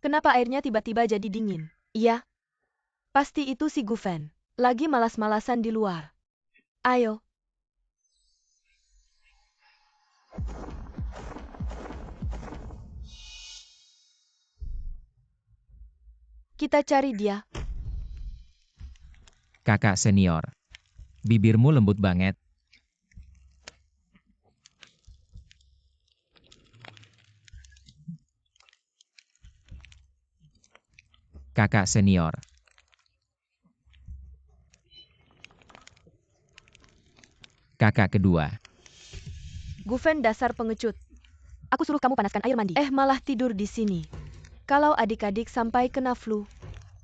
Kenapa airnya tiba-tiba jadi dingin? Iya. Pasti itu si Gufen. Lagi malas-malasan di luar. Ayo. Kita cari dia. Kakak senior. Bibirmu lembut banget. Kakak senior. Kakak kedua. Gufen dasar pengecut. Aku suruh kamu panaskan air mandi. Malah tidur di sini. Kalau adik-adik sampai kena flu,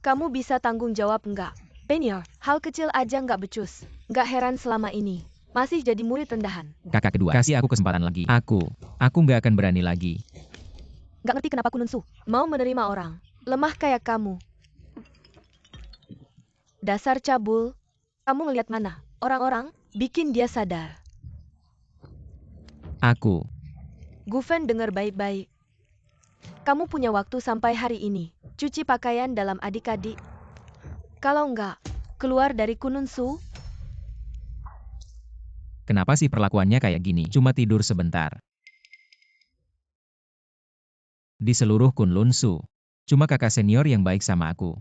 kamu bisa tanggung jawab nggak? Penir, hal kecil aja nggak becus. Nggak heran selama ini. Masih jadi murid rendahan. Kakak kedua. Kasih aku kesempatan lagi. Aku nggak akan berani lagi. Nggak ngerti kenapa Kununsu mau menerima orang lemah kayak kamu. Dasar cabul. Kamu ngeliat mana? Orang-orang bikin dia sadar. Aku. Gufen dengar baik-baik. Kamu punya waktu sampai hari ini. Cuci pakaian dalam adik-adik. Kalau enggak, keluar dari Kununsu. Kenapa sih perlakuannya kayak gini? Cuma tidur sebentar. Di seluruh Kunlunsu, cuma kakak senior yang baik sama aku.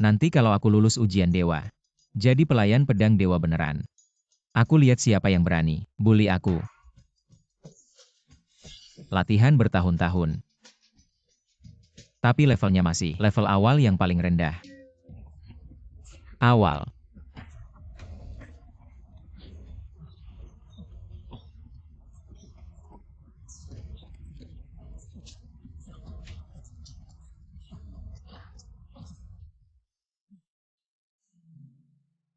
Nanti kalau aku lulus ujian dewa, jadi pelayan pedang dewa beneran. Aku lihat siapa yang berani bully aku. Latihan bertahun-tahun. Tapi levelnya masih level awal yang paling rendah. Awal.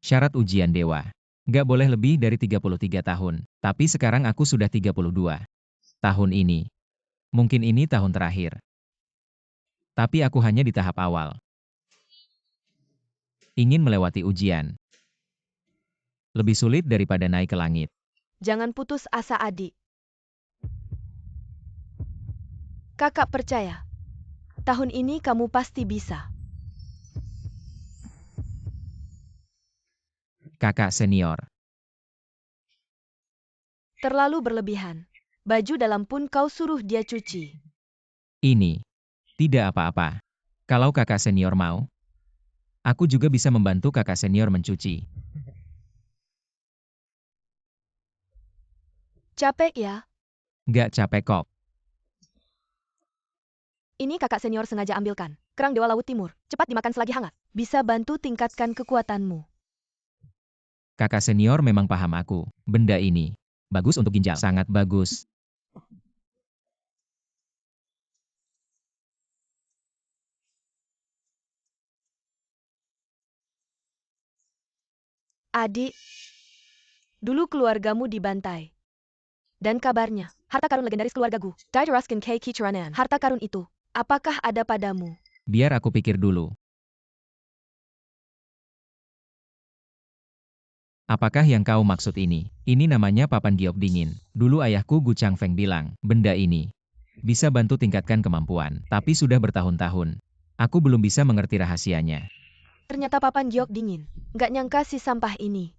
Syarat ujian dewa. Nggak boleh lebih dari 33 tahun. Tapi sekarang aku sudah 32. Tahun ini. Mungkin ini tahun terakhir. Tapi aku hanya di tahap awal. Ingin melewati ujian. Lebih sulit daripada naik ke langit. Jangan putus asa adik. Kakak percaya. Tahun ini kamu pasti bisa. Kakak senior. Terlalu berlebihan. Baju dalam pun kau suruh dia cuci. Ini. Tidak apa-apa. Kalau kakak senior mau, aku juga bisa membantu kakak senior mencuci. Capek ya? Nggak capek kok. Ini kakak senior sengaja ambilkan. Kerang Dewa Laut Timur. Cepat dimakan selagi hangat. Bisa bantu tingkatkan kekuatanmu. Kakak senior memang paham aku. Benda ini bagus untuk ginjal. Sangat bagus. Adik, dulu keluargamu dibantai. Dan kabarnya, harta karun legendaris keluargaku, Daidaraskin K. Kichuranan. Harta karun itu, apakah ada padamu? Biar aku pikir dulu. Apakah yang kau maksud ini? Ini namanya papan giok dingin. Dulu ayahku Gu Changfeng bilang, benda ini bisa bantu tingkatkan kemampuan. Tapi sudah bertahun-tahun. Aku belum bisa mengerti rahasianya. Ternyata papan giok dingin. Nggak nyangka si sampah ini.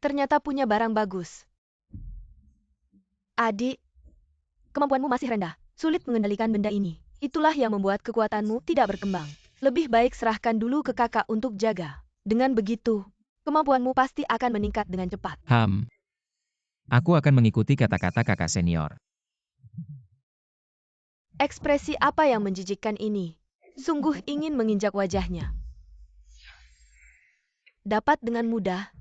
Ternyata punya barang bagus. Adik, kemampuanmu masih rendah. Sulit mengendalikan benda ini. Itulah yang membuat kekuatanmu tidak berkembang. Lebih baik serahkan dulu ke kakak untuk jaga. Dengan begitu, kemampuanmu pasti akan meningkat dengan cepat. Aku akan mengikuti kata-kata kakak senior. Ekspresi apa yang menjijikkan ini? Sungguh ingin menginjak wajahnya. Dapat dengan mudah.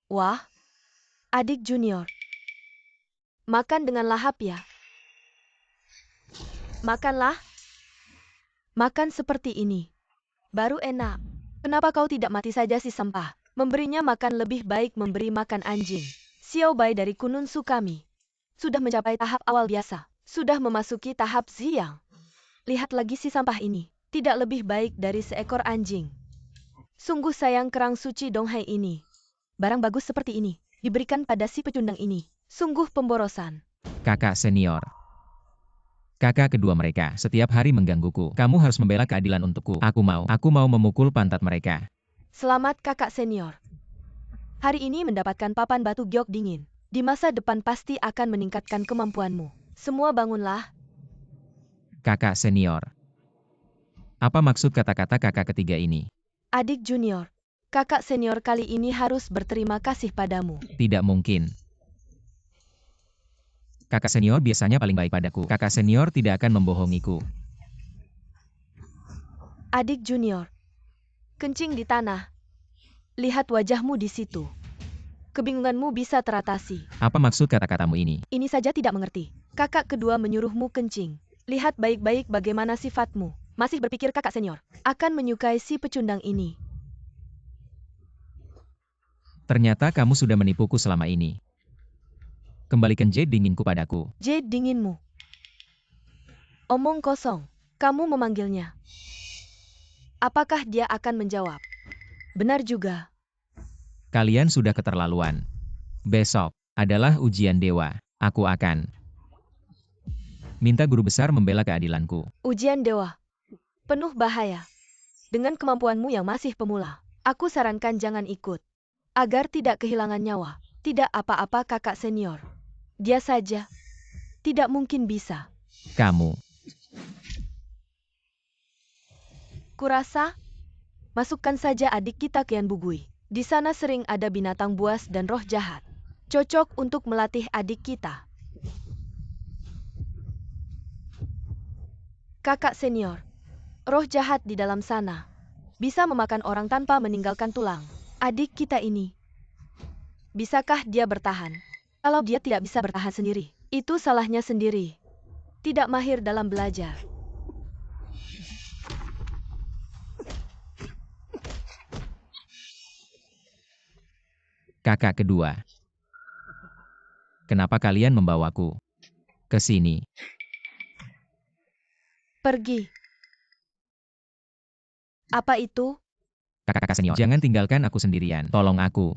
Wah, adik junior. Makan dengan lahap ya. Makanlah. Makan seperti ini. Baru enak. Kenapa kau tidak mati saja si sampah? Memberinya makan lebih baik memberi makan anjing. Xiao Bai dari Kununsu kami. Sudah mencapai tahap awal biasa. Sudah memasuki tahap Ziyang. Lihat lagi si sampah ini. Tidak lebih baik dari seekor anjing. Sungguh sayang kerang suci Donghai ini. Barang bagus seperti ini. Diberikan pada si pecundang ini. Sungguh pemborosan. Kakak senior. Kakak kedua mereka setiap hari menggangguku. Kamu harus membela keadilan untukku. Aku mau memukul pantat mereka. Selamat kakak senior. Hari ini mendapatkan papan batu giok dingin. Di masa depan pasti akan meningkatkan kemampuanmu. Semua bangunlah. Kakak senior. Apa maksud kata-kata kakak ketiga ini? Adik junior. Kakak senior kali ini harus berterima kasih padamu. Tidak mungkin. Kakak senior biasanya paling baik padaku. Kakak senior tidak akan membohongiku. Adik junior. Kencing di tanah. Lihat wajahmu di situ. Kebingunganmu bisa teratasi. Apa maksud kata-katamu ini? Ini saja tidak mengerti. Kakak kedua menyuruhmu kencing. Lihat baik-baik bagaimana sifatmu. Masih berpikir kakak senior akan menyukai si pecundang ini. Ternyata kamu sudah menipuku selama ini. Kembalikan jade dinginku padaku. Jade dinginmu. Omong kosong. Kamu memanggilnya. Apakah dia akan menjawab? Benar juga. Kalian sudah keterlaluan. Besok adalah ujian dewa. Aku akan minta guru besar membela keadilanku. Ujian dewa. Penuh bahaya. Dengan kemampuanmu yang masih pemula, aku sarankan jangan ikut. Agar tidak kehilangan nyawa. Tidak apa-apa kakak senior. Dia saja. Tidak mungkin bisa. Kamu. Kurasa, masukkan saja adik kita ke Yan Bugui. Di sana sering ada binatang buas dan roh jahat. Cocok untuk melatih adik kita. Kakak senior, roh jahat di dalam sana bisa memakan orang tanpa meninggalkan tulang. Adik kita ini, bisakah dia bertahan? Kalau dia tidak bisa bertahan sendiri, itu salahnya sendiri. Tidak mahir dalam belajar. Kakak kedua. Kenapa kalian membawaku ke sini? Pergi. Apa itu? Kakak-kakak senior, jangan tinggalkan aku sendirian. Tolong aku.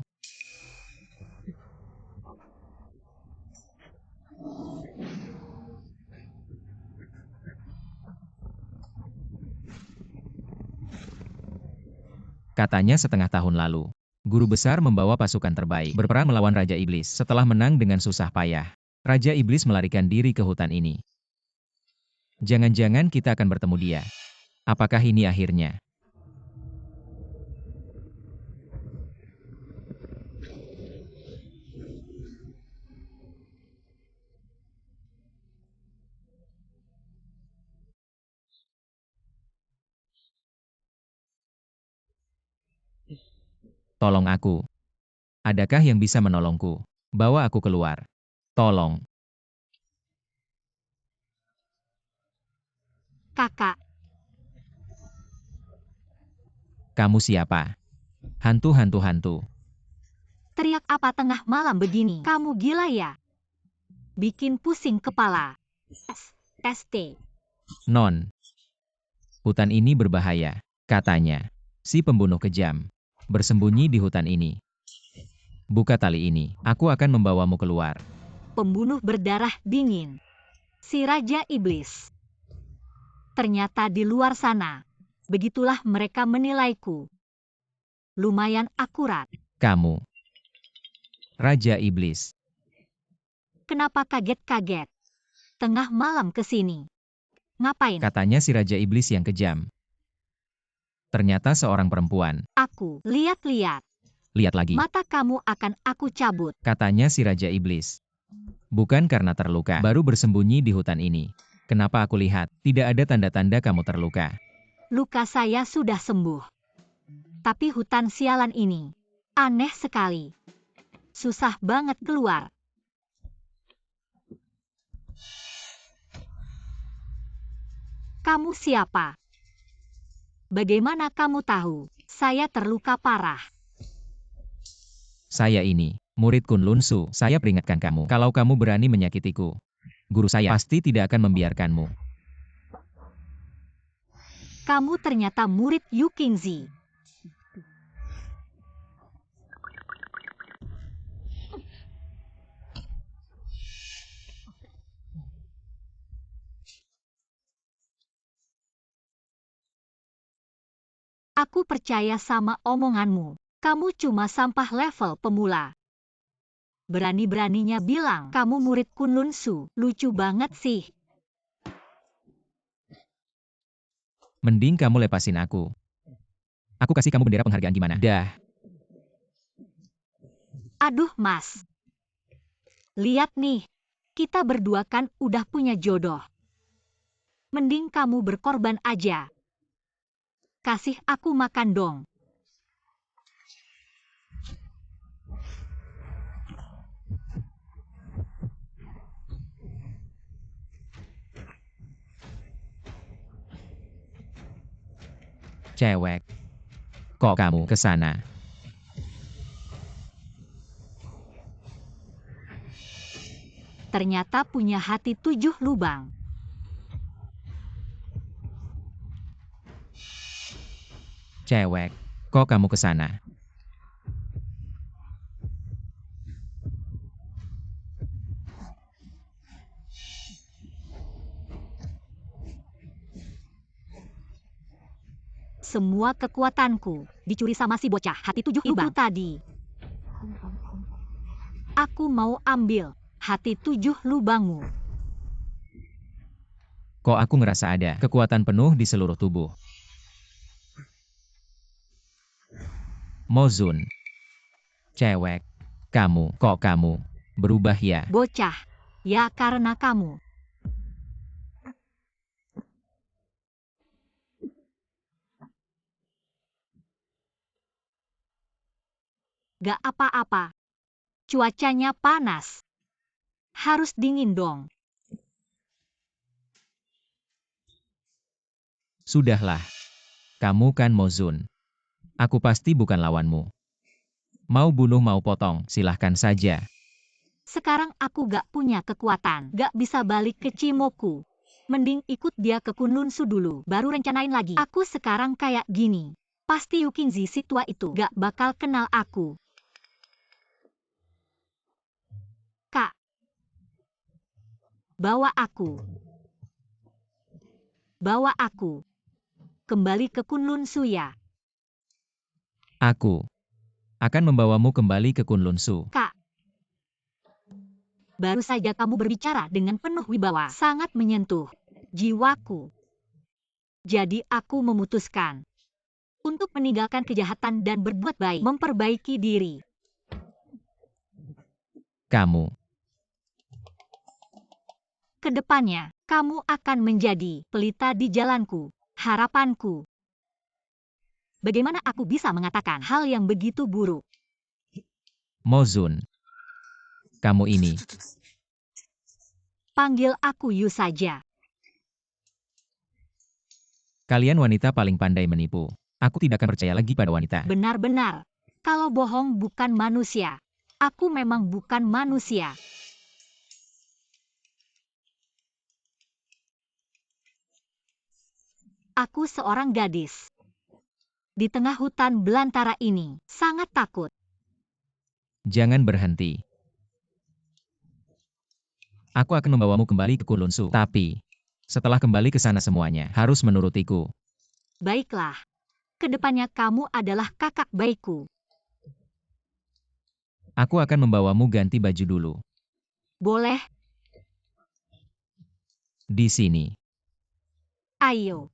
Katanya setengah tahun lalu, guru besar membawa pasukan terbaik berperang melawan Raja Iblis. Setelah menang dengan susah payah, Raja Iblis melarikan diri ke hutan ini. Jangan-jangan kita akan bertemu dia. Apakah ini akhirnya? Tolong aku. Adakah yang bisa menolongku? Bawa aku keluar. Tolong. Kakak, Kamu siapa? Hantu. teriak apa tengah malam begini? Kamu gila ya? Bikin pusing kepala. ST. Non. Hutan ini berbahaya, katanya. Si pembunuh kejam bersembunyi di hutan ini. Buka tali ini, aku akan membawamu keluar. Pembunuh berdarah dingin. Si Raja Iblis. Ternyata di luar sana. Begitulah mereka menilaiku. Lumayan akurat. Kamu. Raja Iblis. Kenapa kaget-kaget? Tengah malam ke sini. Ngapain? Katanya si Raja Iblis yang kejam. Ternyata seorang perempuan. Aku lihat-lihat. Lihat lagi. Mata kamu akan aku cabut. Katanya si Raja Iblis. Bukan karena terluka, baru bersembunyi di hutan ini. Kenapa aku lihat, tidak ada tanda-tanda kamu terluka. Luka saya sudah sembuh. Tapi hutan sialan ini aneh sekali. Susah banget keluar. Kamu siapa? Bagaimana kamu tahu saya terluka parah? Saya ini, murid Kun Lun Su. Saya peringatkan kamu, kalau kamu berani menyakitiku, guru saya pasti tidak akan membiarkanmu. Kamu ternyata murid Yu Qingzi. Aku percaya sama omonganmu. Kamu cuma sampah level pemula. Berani-beraninya bilang kamu murid Kunlun Su. Lucu banget sih. Mending kamu lepasin aku. Aku kasih kamu bendera penghargaan gimana? Dah. Aduh mas. Lihat nih. Kita berdua kan udah punya jodoh. Mending kamu berkorban aja. Kasih aku makan dong. Cewek. Kok kamu ke sana? Ternyata punya hati 7 lubang. Cewek. Kok kamu ke sana? Semua kekuatanku dicuri sama si bocah hati 7 lubang. Itu tadi. Aku mau ambil hati 7 lubangmu. Kok aku ngerasa ada kekuatan penuh di seluruh tubuh. Mozun. Cewek. Kok kamu berubah ya? Bocah, ya karena kamu. Gak apa-apa. Cuacanya panas. Harus dingin dong. Sudahlah. Kamu kan Mozun. Aku pasti bukan lawanmu. Mau bunuh mau potong, silahkan saja. Sekarang aku gak punya kekuatan. Gak bisa balik ke Cimoku. Mending ikut dia ke Kunlun Su dulu. Baru rencanain lagi. Aku sekarang kayak gini. Pasti Yukingzi si tua itu gak bakal kenal aku. Kak. Bawa aku. Bawa aku. Kembali ke Kunlun Su ya. Aku akan membawamu kembali ke Kunlun Su. Kak. Baru saja kamu berbicara dengan penuh wibawa. Sangat menyentuh jiwaku. Jadi aku memutuskan untuk meninggalkan kejahatan dan berbuat baik. Memperbaiki diri. Kamu. Kedepannya, kamu akan menjadi pelita di jalanku. Harapanku. Bagaimana aku bisa mengatakan hal yang begitu buruk? Mozun. Kamu ini. Panggil aku Yu saja. Kalian wanita paling pandai menipu. Aku tidak akan percaya lagi pada wanita. Benar-benar. Kalau bohong bukan manusia. Aku memang bukan manusia. Aku seorang gadis. Di tengah hutan belantara ini, sangat takut. Jangan berhenti. Aku akan membawamu kembali ke Kunlun Su. Tapi, setelah kembali ke sana semuanya harus menurutiku. Baiklah. Kedepannya kamu adalah kakak baikku. Aku akan membawamu ganti baju dulu. Boleh? Di sini. Ayo.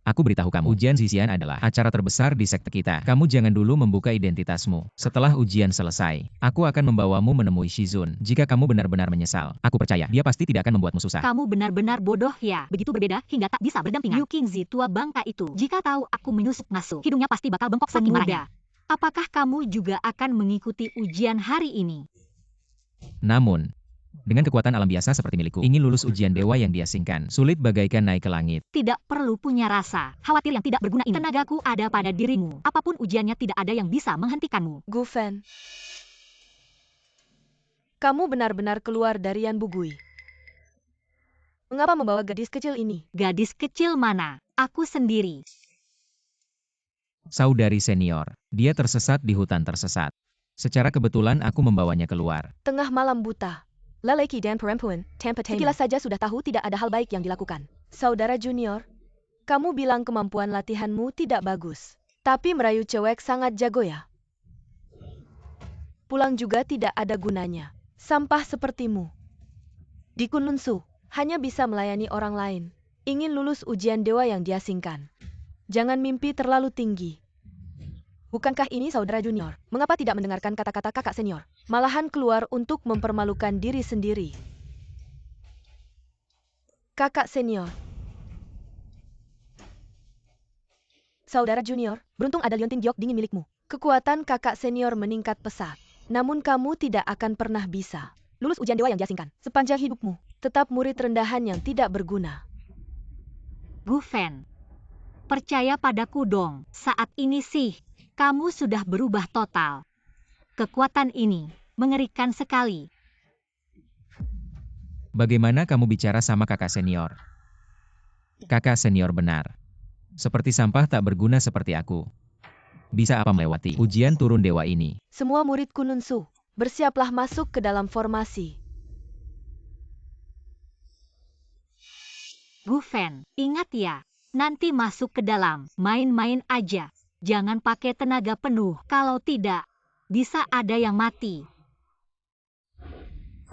Aku beritahu kamu, ujian Zisian adalah acara terbesar di sekte kita. Kamu jangan dulu membuka identitasmu. Setelah ujian selesai, aku akan membawamu menemui Shizun. Jika kamu benar-benar menyesal, aku percaya dia pasti tidak akan membuatmu susah. Kamu benar-benar bodoh ya. Begitu berbeda hingga tak bisa berdampingan. Yukingzi tua bangka itu. Jika tahu aku menyusup masuk, hidungnya pasti bakal bengkok saking marahnya. Apakah kamu juga akan mengikuti ujian hari ini? Namun, dengan kekuatan alam biasa seperti milikku, ingin lulus ujian dewa yang diasingkan, sulit bagaikan naik ke langit. Tidak perlu punya rasa khawatir yang tidak berguna ini. Tenagaku ada pada dirimu. Apapun ujiannya tidak ada yang bisa menghentikanmu. Gufen. Kamu benar-benar keluar dari Yan Bugui. Mengapa membawa gadis kecil ini? Gadis kecil mana? Aku sendiri. Saudari senior, dia tersesat di hutan tersesat. Secara kebetulan aku membawanya keluar. Tengah malam buta. Lalaki dan perempuan, tanpa sekilas saja sudah tahu tidak ada hal baik yang dilakukan. Saudara junior, Kamu bilang kemampuan latihanmu tidak bagus. Tapi merayu cewek sangat jago ya. Pulang juga tidak ada gunanya. Sampah sepertimu. Di Kunlunsu, hanya bisa melayani orang lain. Ingin lulus ujian dewa yang diasingkan. Jangan mimpi terlalu tinggi. Bukankah ini saudara junior? Mengapa tidak mendengarkan kata-kata kakak senior? Malahan keluar untuk mempermalukan diri sendiri. Kakak senior. Saudara junior, beruntung ada liontin giok dingin milikmu. Kekuatan kakak senior meningkat pesat. Namun kamu tidak akan pernah bisa lulus ujian dewa yang diasingkan sepanjang hidupmu. Tetap murid rendahan yang tidak berguna. Gu Fen, percaya padaku dong. Saat ini sih, kamu sudah berubah total. Kekuatan ini mengerikan sekali. Bagaimana kamu bicara sama kakak senior? Kakak senior benar. Seperti sampah tak berguna seperti aku. Bisa apa melewati ujian turun dewa ini? Semua murid Kununsu, bersiaplah masuk ke dalam formasi. Gu Fen, ingat ya, nanti masuk ke dalam, main-main aja. Jangan pakai tenaga penuh, kalau tidak, bisa ada yang mati.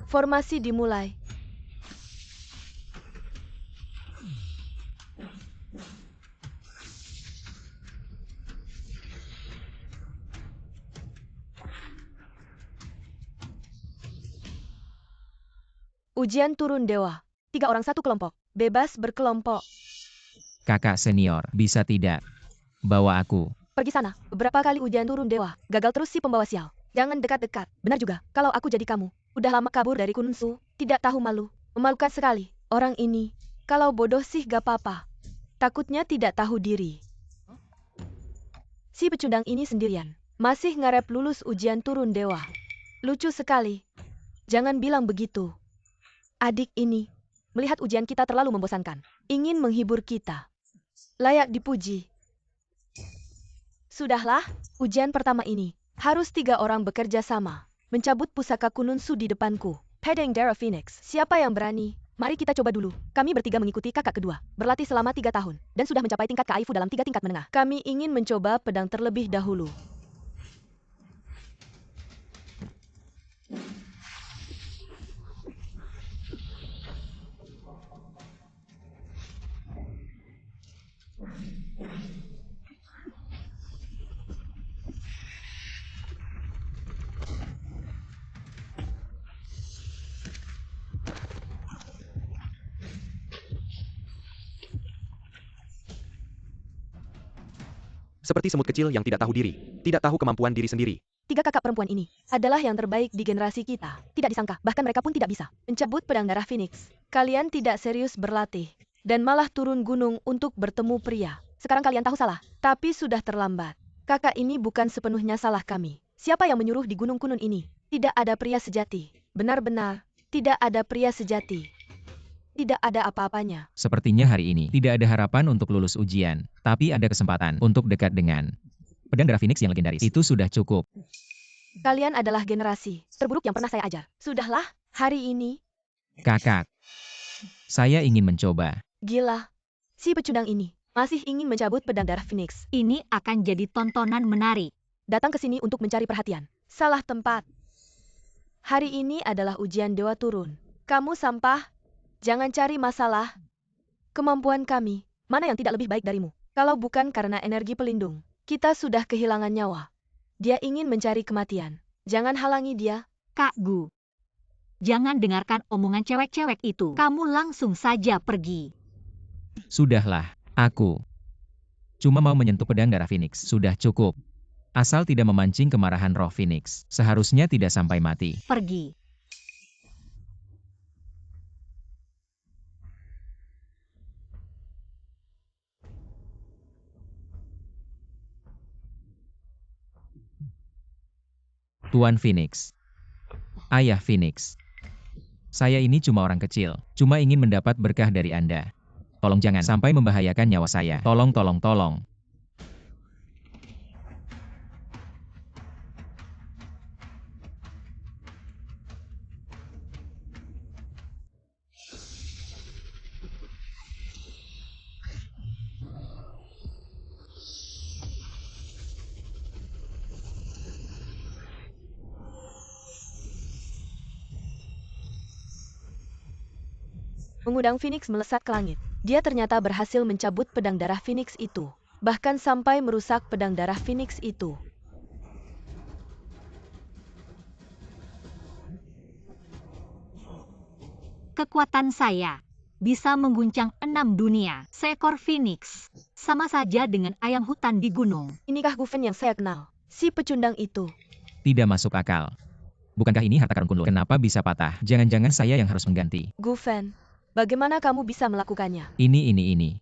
Formasi dimulai. Ujian turun dewa. 3 orang satu kelompok. Bebas berkelompok. Kakak senior, bisa tidak? Bawa aku. Pergi sana. Beberapa kali ujian turun dewa. Gagal terus si pembawa sial. Jangan dekat-dekat. Benar juga, kalau aku jadi kamu. Udah lama kabur dari Kununsu. Tidak tahu malu. Memalukan sekali. Orang ini. Kalau bodoh sih gak apa-apa. Takutnya tidak tahu diri. Si pecundang ini sendirian. Masih ngarep lulus ujian turun dewa. Lucu sekali. Jangan bilang begitu. Adik ini, melihat ujian kita terlalu membosankan. Ingin menghibur kita. Layak dipuji. Sudahlah, ujian pertama ini. Harus 3 orang bekerja sama. Mencabut pusaka Kununsu di depanku. Pedang Darah Phoenix. Siapa yang berani? Mari kita coba dulu. Kami bertiga mengikuti kakak kedua. Berlatih selama 3 tahun. Dan sudah mencapai tingkat Kaifu dalam 3 tingkat menengah. Kami ingin mencoba pedang terlebih dahulu. Seperti semut kecil yang tidak tahu diri, tidak tahu kemampuan diri sendiri. 3 kakak perempuan ini adalah yang terbaik di generasi kita. Tidak disangka, bahkan mereka pun tidak bisa mencabut pedang darah Phoenix. Kalian tidak serius berlatih, dan malah turun gunung untuk bertemu pria. Sekarang kalian tahu salah, tapi sudah terlambat. Kakak ini bukan sepenuhnya salah kami. Siapa yang menyuruh di Gunung Kunun ini? Tidak ada pria sejati. Benar-benar, tidak ada pria sejati. Tidak ada apa-apanya. Sepertinya hari ini tidak ada harapan untuk lulus ujian, tapi ada kesempatan untuk dekat dengan pedang darah Phoenix yang legendaris. Itu sudah cukup. Kalian adalah generasi terburuk yang pernah saya ajar. Sudahlah, hari ini, Kakak, saya ingin mencoba. gila. Si pecundang ini masih ingin mencabut pedang darah Phoenix. Ini akan jadi tontonan menarik. Datang ke sini untuk mencari perhatian. Salah tempat. Hari ini adalah ujian dewa turun. Kamu sampah. Jangan cari masalah. Kemampuan kami, mana yang tidak lebih baik darimu? Kalau bukan karena energi pelindung, kita sudah kehilangan nyawa. Dia ingin mencari kematian. Jangan halangi dia. Kak Gu, jangan dengarkan omongan cewek-cewek itu. Kamu langsung saja pergi. Sudahlah, aku cuma mau menyentuh pedang darah Phoenix. Sudah cukup. Asal tidak memancing kemarahan roh Phoenix, seharusnya tidak sampai mati. Pergi. Tuan Phoenix. Ayah Phoenix. Saya ini cuma orang kecil, cuma ingin mendapat berkah dari Anda. Tolong jangan sampai membahayakan nyawa saya. Tolong, tolong, tolong. mengundang Phoenix melesat ke langit. Dia ternyata berhasil mencabut pedang darah Phoenix itu, bahkan sampai merusak pedang darah Phoenix itu. Kekuatan saya bisa mengguncang 6 dunia. Seekor Phoenix sama saja dengan ayam hutan di gunung. Inikah Gufen yang saya kenal? Si pecundang itu. Tidak masuk akal. Bukankah ini harta karun Kunlun? Kenapa bisa patah? Jangan-jangan saya yang harus mengganti. Gufen, bagaimana kamu bisa melakukannya? Ini.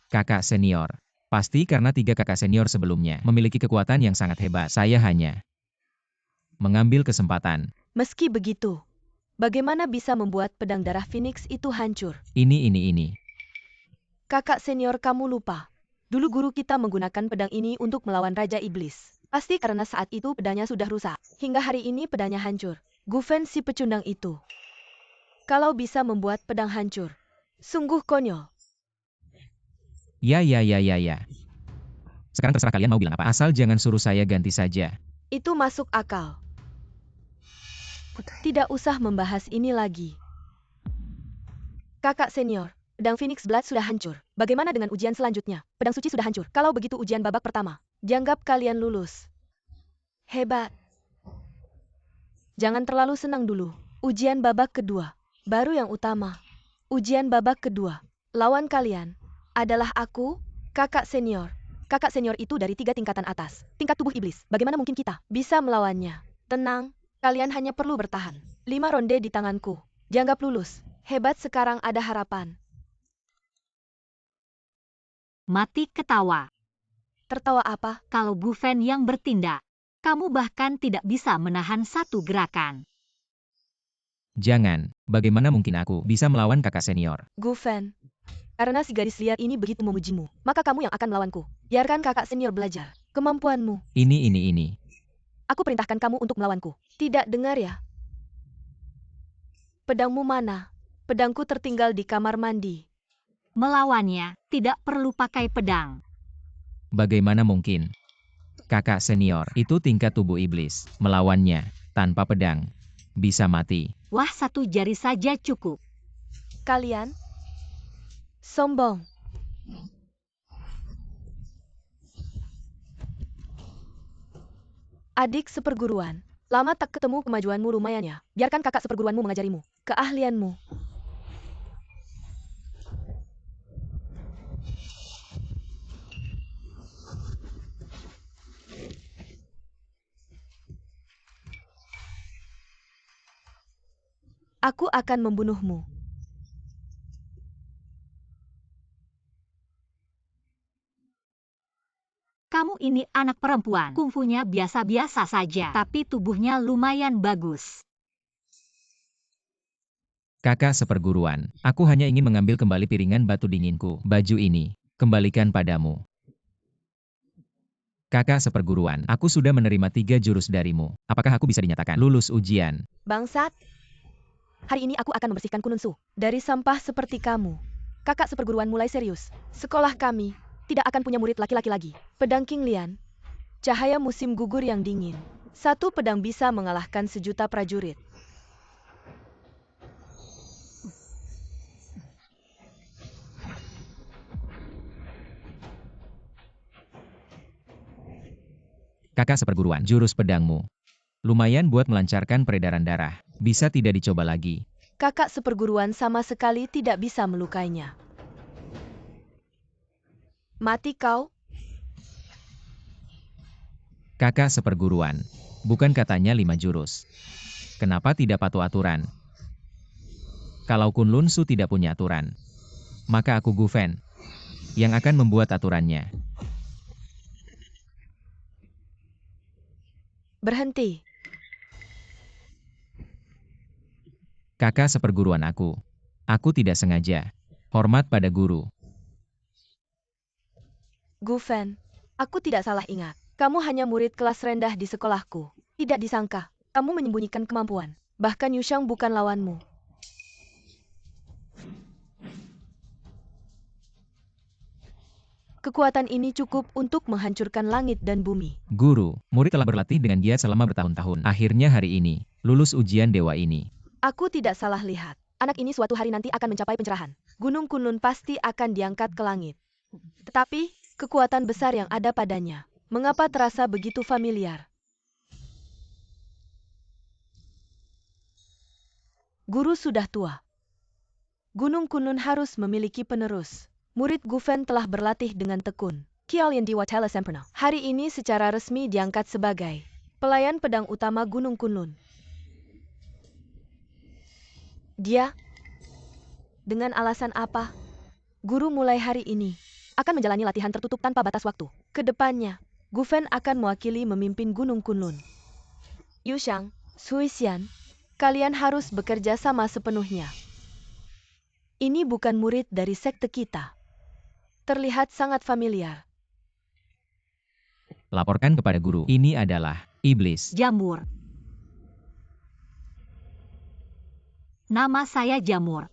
Kakak senior. Pasti karena 3 kakak senior sebelumnya memiliki kekuatan yang sangat hebat. Saya hanya mengambil kesempatan. Meski begitu, bagaimana bisa membuat pedang darah Phoenix itu hancur? Ini. Kakak senior, kamu lupa. Dulu guru kita menggunakan pedang ini untuk melawan Raja Iblis. Pasti karena saat itu pedangnya sudah rusak. Hingga hari ini pedangnya hancur. Gufen si pecundang itu. Kalau bisa membuat pedang hancur, sungguh konyol. Ya. Sekarang terserah kalian mau bilang apa. Asal jangan suruh saya ganti saja. Itu masuk akal. Tidak usah membahas ini lagi. Kakak senior, pedang Phoenix Blood sudah hancur. Bagaimana dengan ujian selanjutnya? Pedang suci sudah hancur. Kalau begitu ujian babak pertama, dianggap kalian lulus. Hebat. Jangan terlalu senang dulu. Ujian babak kedua, baru yang utama. Ujian babak kedua. Lawan kalian adalah aku, kakak senior. Kakak senior itu dari 3 tingkatan atas. Tingkat tubuh iblis. Bagaimana mungkin kita bisa melawannya? Tenang, kalian hanya perlu bertahan. 5 ronde di tanganku. Dianggap lulus. Hebat, sekarang ada harapan. Mati ketawa. Tertawa apa? Kalau Gufen yang bertindak, kamu bahkan tidak bisa menahan satu gerakan. Jangan, bagaimana mungkin aku bisa melawan kakak senior? Gufen, karena si gadis liar ini begitu memujimu, maka kamu yang akan melawanku. Biarkan kakak senior belajar kemampuanmu. Ini. Aku perintahkan kamu untuk melawanku. Tidak dengar ya? Pedangmu mana? Pedangku tertinggal di kamar mandi. Melawannya, tidak perlu pakai pedang. Bagaimana mungkin? Kakak senior, itu tingkat tubuh iblis. Melawannya, tanpa pedang, bisa mati. Wah, 1 jari saja cukup. Kalian sombong. Adik seperguruan, lama tak ketemu, kemajuanmu lumayan ya. Biarkan kakak seperguruanmu mengajarimu keahlianmu. Aku akan membunuhmu. Kamu ini anak perempuan. Kungfunya biasa-biasa saja, tapi tubuhnya lumayan bagus. Kakak seperguruan, aku hanya ingin mengambil kembali piringan batu dinginku. Baju ini, kembalikan padamu. Kakak seperguruan, aku sudah menerima 3 jurus darimu. Apakah aku bisa dinyatakan lulus ujian? Bangsat. Hari ini aku akan membersihkan Kununsu dari sampah seperti kamu. Kakak seperguruan mulai serius. Sekolah kami tidak akan punya murid laki-laki lagi. Pedang King Lian. Cahaya musim gugur yang dingin. 1 pedang bisa mengalahkan 1.000.000 prajurit. Kakak seperguruan, jurus pedangmu. Lumayan buat melancarkan peredaran darah. Bisa tidak dicoba lagi? Kakak seperguruan sama sekali tidak bisa melukainya. Mati kau. Kakak seperguruan, bukan katanya 5 jurus. Kenapa tidak patuh aturan? Kalau Kunlun Su tidak punya aturan, maka aku Gufen yang akan membuat aturannya. Berhenti. Kakak seperguruan aku. Aku tidak sengaja. Hormat pada guru. Gufen, aku tidak salah ingat. Kamu hanya murid kelas rendah di sekolahku. Tidak disangka, kamu menyembunyikan kemampuan. Bahkan Yushang bukan lawanmu. Kekuatan ini cukup untuk menghancurkan langit dan bumi. Guru, murid telah berlatih dengan dia selama bertahun-tahun. Akhirnya hari ini, lulus ujian dewa ini. Aku tidak salah lihat. Anak ini suatu hari nanti akan mencapai pencerahan. Gunung Kunlun pasti akan diangkat ke langit. Tetapi, kekuatan besar yang ada padanya, mengapa terasa begitu familiar? Guru sudah tua. Gunung Kunlun harus memiliki penerus. Murid Gufen telah berlatih dengan tekun. Kialyan Diwatela Sempurna hari ini secara resmi diangkat sebagai pelayan pedang utama Gunung Kunlun. Dia? Dengan alasan apa? Guru mulai hari ini akan menjalani latihan tertutup tanpa batas waktu. Kedepannya, Gufen akan mewakili memimpin Gunung Kunlun. Yushang, Suisian, kalian harus bekerja sama sepenuhnya. Ini bukan murid dari sekte kita. Terlihat sangat familiar. Laporkan kepada guru. Ini adalah iblis. Jamur. Nama saya Jamur.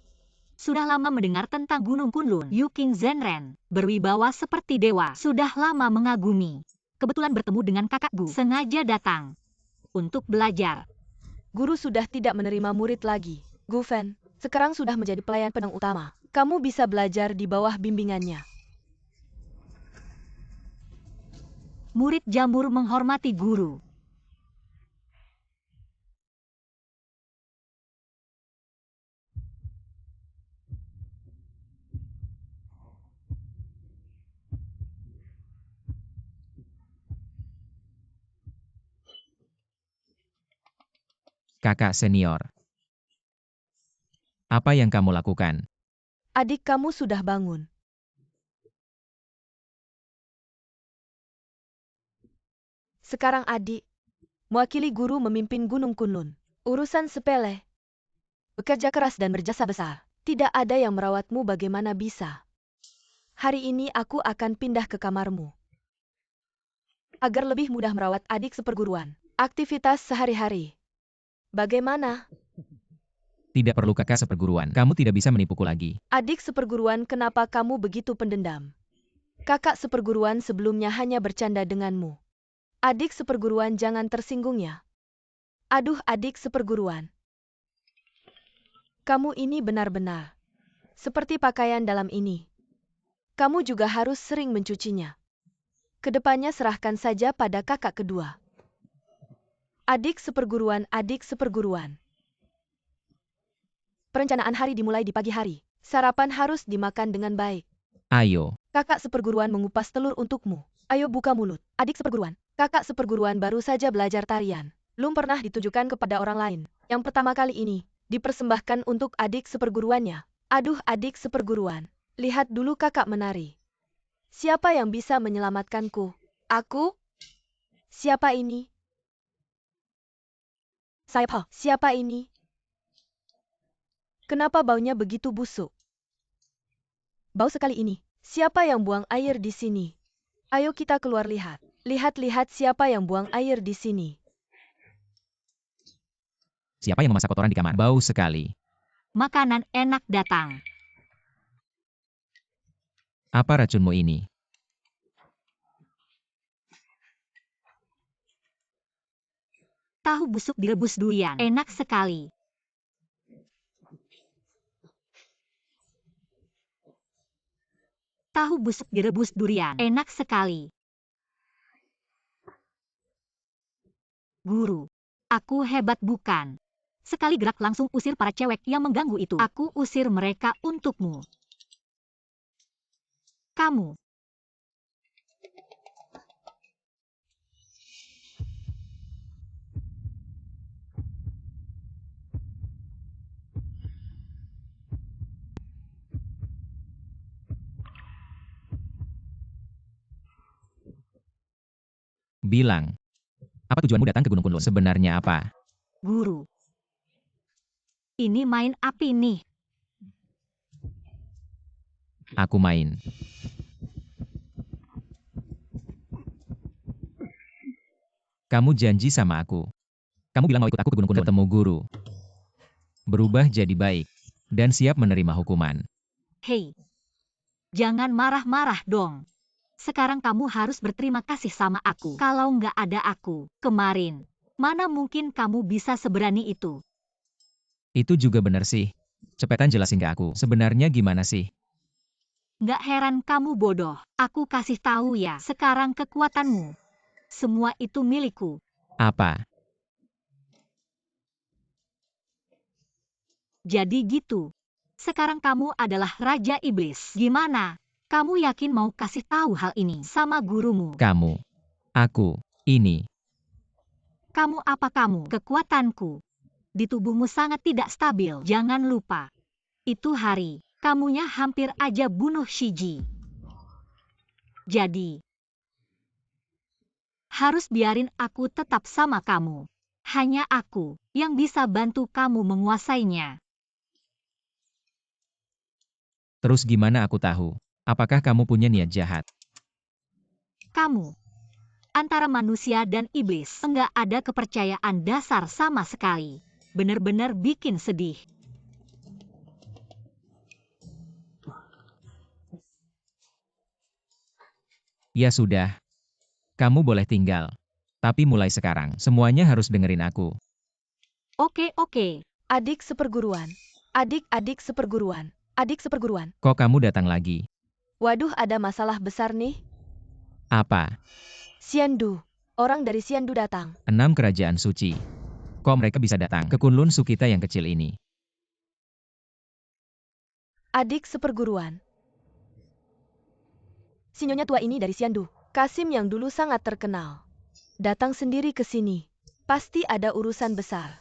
Sudah lama mendengar tentang Gunung Kunlun. Yuking Zenren, berwibawa seperti dewa. Sudah lama mengagumi. Kebetulan bertemu dengan kakak Gu. Sengaja datang untuk belajar. Guru sudah tidak menerima murid lagi. Gufen, sekarang sudah menjadi pelayan pedang utama. Kamu bisa belajar di bawah bimbingannya. Murid Jamur menghormati guru. Kakak senior. Apa yang kamu lakukan? Adik kamu sudah bangun. Sekarang adik, mewakili guru memimpin Gunung Kunlun. Urusan sepele. Bekerja keras dan berjasa besar. Tidak ada yang merawatmu bagaimana bisa. Hari ini aku akan pindah ke kamarmu. Agar lebih mudah merawat adik seperguruan. Aktivitas sehari-hari. Bagaimana? Tidak perlu kakak seperguruan. Kamu tidak bisa menipuku lagi. Adik seperguruan, kenapa kamu begitu pendendam? Kakak seperguruan sebelumnya hanya bercanda denganmu. Adik seperguruan, jangan tersinggung ya. Aduh, adik seperguruan. Kamu ini benar-benar seperti pakaian dalam ini. Kamu juga harus sering mencucinya. Kedepannya serahkan saja pada kakak kedua. Adik seperguruan, adik seperguruan. Perencanaan hari dimulai di pagi hari. Sarapan harus dimakan dengan baik. Ayo. Kakak seperguruan mengupas telur untukmu. Ayo buka mulut. Adik seperguruan. Kakak seperguruan baru saja belajar tarian. Belum pernah ditujukan kepada orang lain. Yang pertama kali ini, dipersembahkan untuk adik seperguruannya. Aduh, adik seperguruan. Lihat dulu kakak menari. Siapa yang bisa menyelamatkanku? Aku? Siapa ini? Siapa? Siapa ini? Kenapa baunya begitu busuk? Bau sekali ini. Siapa yang buang air di sini? Ayo kita keluar lihat. Lihat-lihat siapa yang buang air di sini. Siapa yang memasak kotoran di kamar? Bau sekali. Makanan enak datang. Apa racunmu ini? Tahu busuk direbus durian. Enak sekali. Tahu busuk direbus durian. Enak sekali. Guru, aku hebat bukan? Sekali gerak langsung usir para cewek yang mengganggu itu. Aku usir mereka untukmu. Kamu. Bilang. Apa tujuanmu datang ke Gunung Kunlun? Sebenarnya apa? Guru. Ini main api nih. Aku main. Kamu janji sama aku. Kamu bilang mau ikut aku ke Gunung Kunlun. Ketemu guru. Berubah jadi baik. Dan siap menerima hukuman. Hei. Jangan marah-marah dong. Sekarang kamu harus berterima kasih sama aku. Kalau nggak ada aku kemarin, mana mungkin kamu bisa seberani itu? Itu juga benar sih. Cepetan jelasin ke aku, sebenarnya gimana sih? Nggak heran kamu bodoh. Aku kasih tahu ya, sekarang kekuatanmu. Semua itu milikku. Apa? Jadi gitu. Sekarang kamu adalah Raja Iblis. Gimana? Kamu yakin mau kasih tahu hal ini sama gurumu? Kamu. Aku. Ini. Kamu apa kamu? Kekuatanku. Di tubuhmu sangat tidak stabil. Jangan lupa. Itu hari. Kamunya hampir aja bunuh Shiji. Jadi, harus biarin aku tetap sama kamu. Hanya aku yang bisa bantu kamu menguasainya. Terus gimana aku tahu? Apakah kamu punya niat jahat? Kamu, antara manusia dan iblis, enggak ada kepercayaan dasar sama sekali. Bener-bener bikin sedih. Ya sudah. Kamu boleh tinggal. Tapi mulai sekarang, semuanya harus dengerin aku. Oke. Adik seperguruan. Adik-adik seperguruan. Adik seperguruan. Kok kamu datang lagi? Waduh, ada masalah besar nih. Apa? Xiandu. Orang dari Xiandu datang. 6 kerajaan suci. Kok mereka bisa datang ke Kunlun Su kita yang kecil ini? Adik seperguruan. Si nyonya tua ini dari Xiandu. Kasim yang dulu sangat terkenal. Datang sendiri ke sini. Pasti ada urusan besar.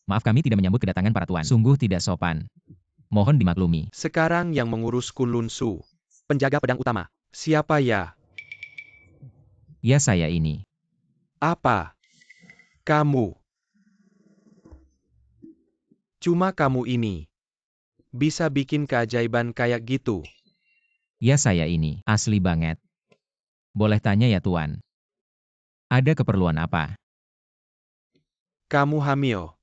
Maaf kami tidak menyambut kedatangan para tuan. Sungguh tidak sopan. Mohon dimaklumi. Sekarang yang mengurus Kunlun Su. Penjaga pedang utama. Siapa ya? Ya saya ini. Apa? Kamu. Cuma kamu ini. Bisa bikin keajaiban kayak gitu. Ya saya ini. Asli banget. Boleh tanya ya tuan. Ada keperluan apa? Kamu hamil.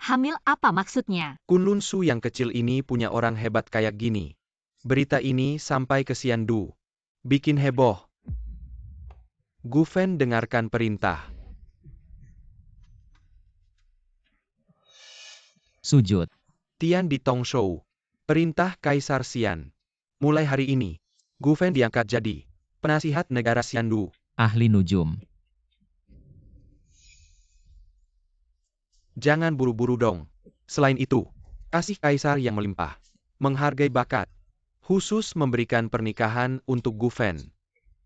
Hamil apa maksudnya? Kunlun Su yang kecil ini punya orang hebat kayak gini. Berita ini sampai ke Xiandu. Bikin heboh. Gufen dengarkan perintah. Sujud. Tian di Tongshou. Perintah Kaisar Xian. Mulai hari ini, Gufen diangkat jadi penasihat negara Xiandu. Ahli nujum. Jangan buru-buru dong. Selain itu, kasih Kaisar yang melimpah. Menghargai bakat. Khusus memberikan pernikahan untuk Gufen.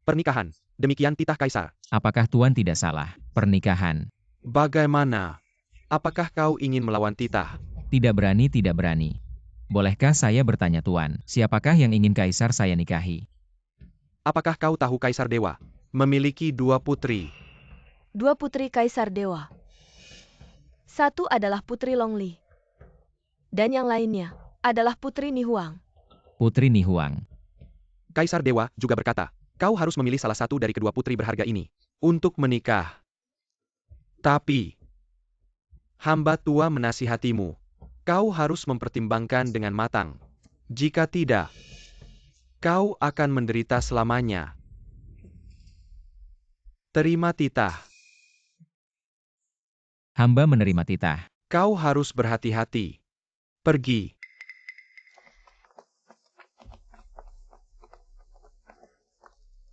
Pernikahan, demikian titah Kaisar. Apakah tuan tidak salah? Pernikahan. Bagaimana? Apakah kau ingin melawan titah? Tidak berani, tidak berani. Bolehkah saya bertanya tuan, siapakah yang ingin kaisar saya nikahi? Apakah kau tahu Kaisar Dewa memiliki 2 putri? 2 putri Kaisar Dewa. Satu adalah Putri Longli. Dan yang lainnya adalah Putri Nihuang. Putri Nihuang. Kaisar Dewa juga berkata, kau harus memilih salah satu dari kedua putri berharga ini untuk menikah. Tapi, hamba tua menasihatimu. Kau harus mempertimbangkan dengan matang. Jika tidak, kau akan menderita selamanya. Terima titah. Hamba menerima titah. Kau harus berhati-hati. Pergi.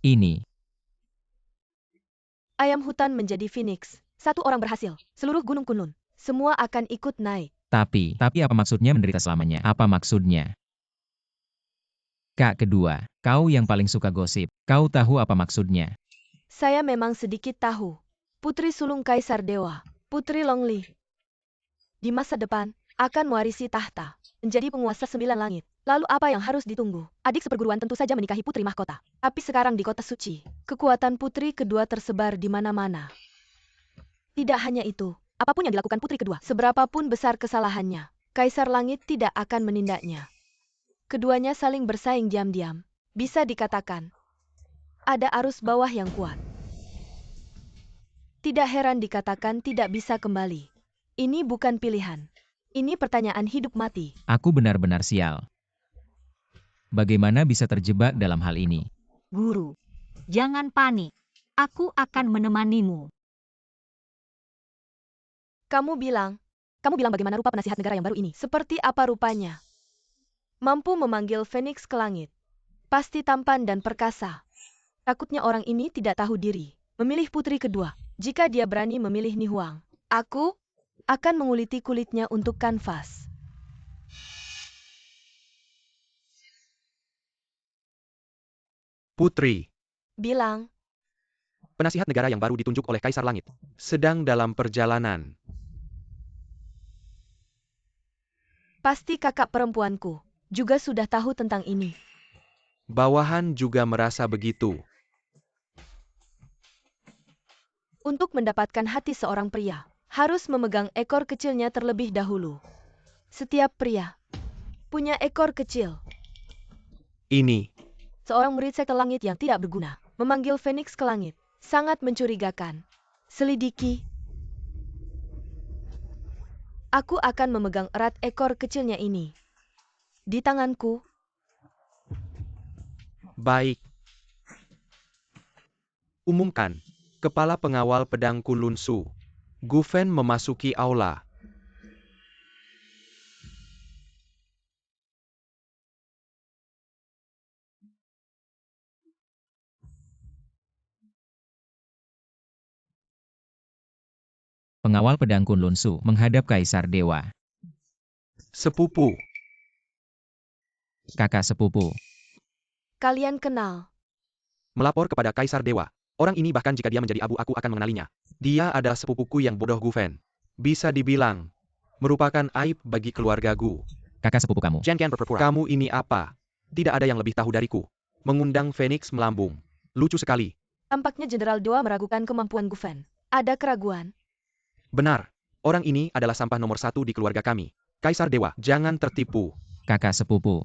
Ini. Ayam hutan menjadi phoenix. 1 orang berhasil. Seluruh gunung Kunlun. Semua akan ikut naik. Tapi apa maksudnya menderita selamanya? Apa maksudnya? Kak kedua, kau yang paling suka gosip. Kau tahu apa maksudnya? Saya memang sedikit tahu. Putri sulung Kaisar Dewa, Putri Longli, di masa depan akan mewarisi tahta, menjadi penguasa 9 langit. Lalu apa yang harus ditunggu? Adik seperguruan tentu saja menikahi putri mahkota. Tapi sekarang di kota suci, kekuatan putri kedua tersebar di mana-mana. Tidak hanya itu, apapun yang dilakukan putri kedua, seberapapun besar kesalahannya, Kaisar Langit tidak akan menindaknya. Keduanya saling bersaing diam-diam. Bisa dikatakan, ada arus bawah yang kuat. Tidak heran dikatakan tidak bisa kembali. Ini bukan pilihan. Ini pertanyaan hidup mati. Aku benar-benar sial. Bagaimana bisa terjebak dalam hal ini? Guru, jangan panik. Aku akan menemanimu. Kamu bilang bagaimana rupa penasihat negara yang baru ini? Seperti apa rupanya? Mampu memanggil Phoenix ke langit. Pasti tampan dan perkasa. Takutnya orang ini tidak tahu diri. Memilih putri kedua. Jika dia berani memilih Nihuang, aku akan menguliti kulitnya untuk kanvas. Putri, Bilang, penasihat negara yang baru ditunjuk oleh Kaisar Langit, sedang dalam perjalanan. pasti kakak perempuanku juga sudah tahu tentang ini. Bawahan juga merasa begitu. Untuk mendapatkan hati seorang pria, harus memegang ekor kecilnya terlebih dahulu. Setiap pria punya ekor kecil. Ini, Seorang murid sekte langit yang tidak berguna, memanggil Phoenix ke langit. Sangat mencurigakan. Selidiki. Aku akan memegang erat ekor kecilnya ini. Di tanganku. baik. Umumkan, Kepala Pengawal Pedang Kunlun Su. Gufen memasuki aula. Pengawal pedang Kunlun Su menghadap Kaisar Dewa. Sepupu, Kakak sepupu. Kalian kenal. melapor kepada Kaisar Dewa. Orang ini bahkan jika dia menjadi abu aku akan mengenalinya. Dia adalah sepupuku yang bodoh Gufen. Bisa dibilang, merupakan aib bagi keluarga Gu. Kakak sepupu kamu. Kamu ini apa? Tidak ada yang lebih tahu dariku. Mengundang Phoenix melambung. Lucu sekali. Tampaknya Jenderal Dewa meragukan kemampuan Gufen. Ada keraguan. Benar. Orang ini adalah sampah nomor 1 di keluarga kami. Kaisar Dewa, jangan tertipu. Kakak sepupu.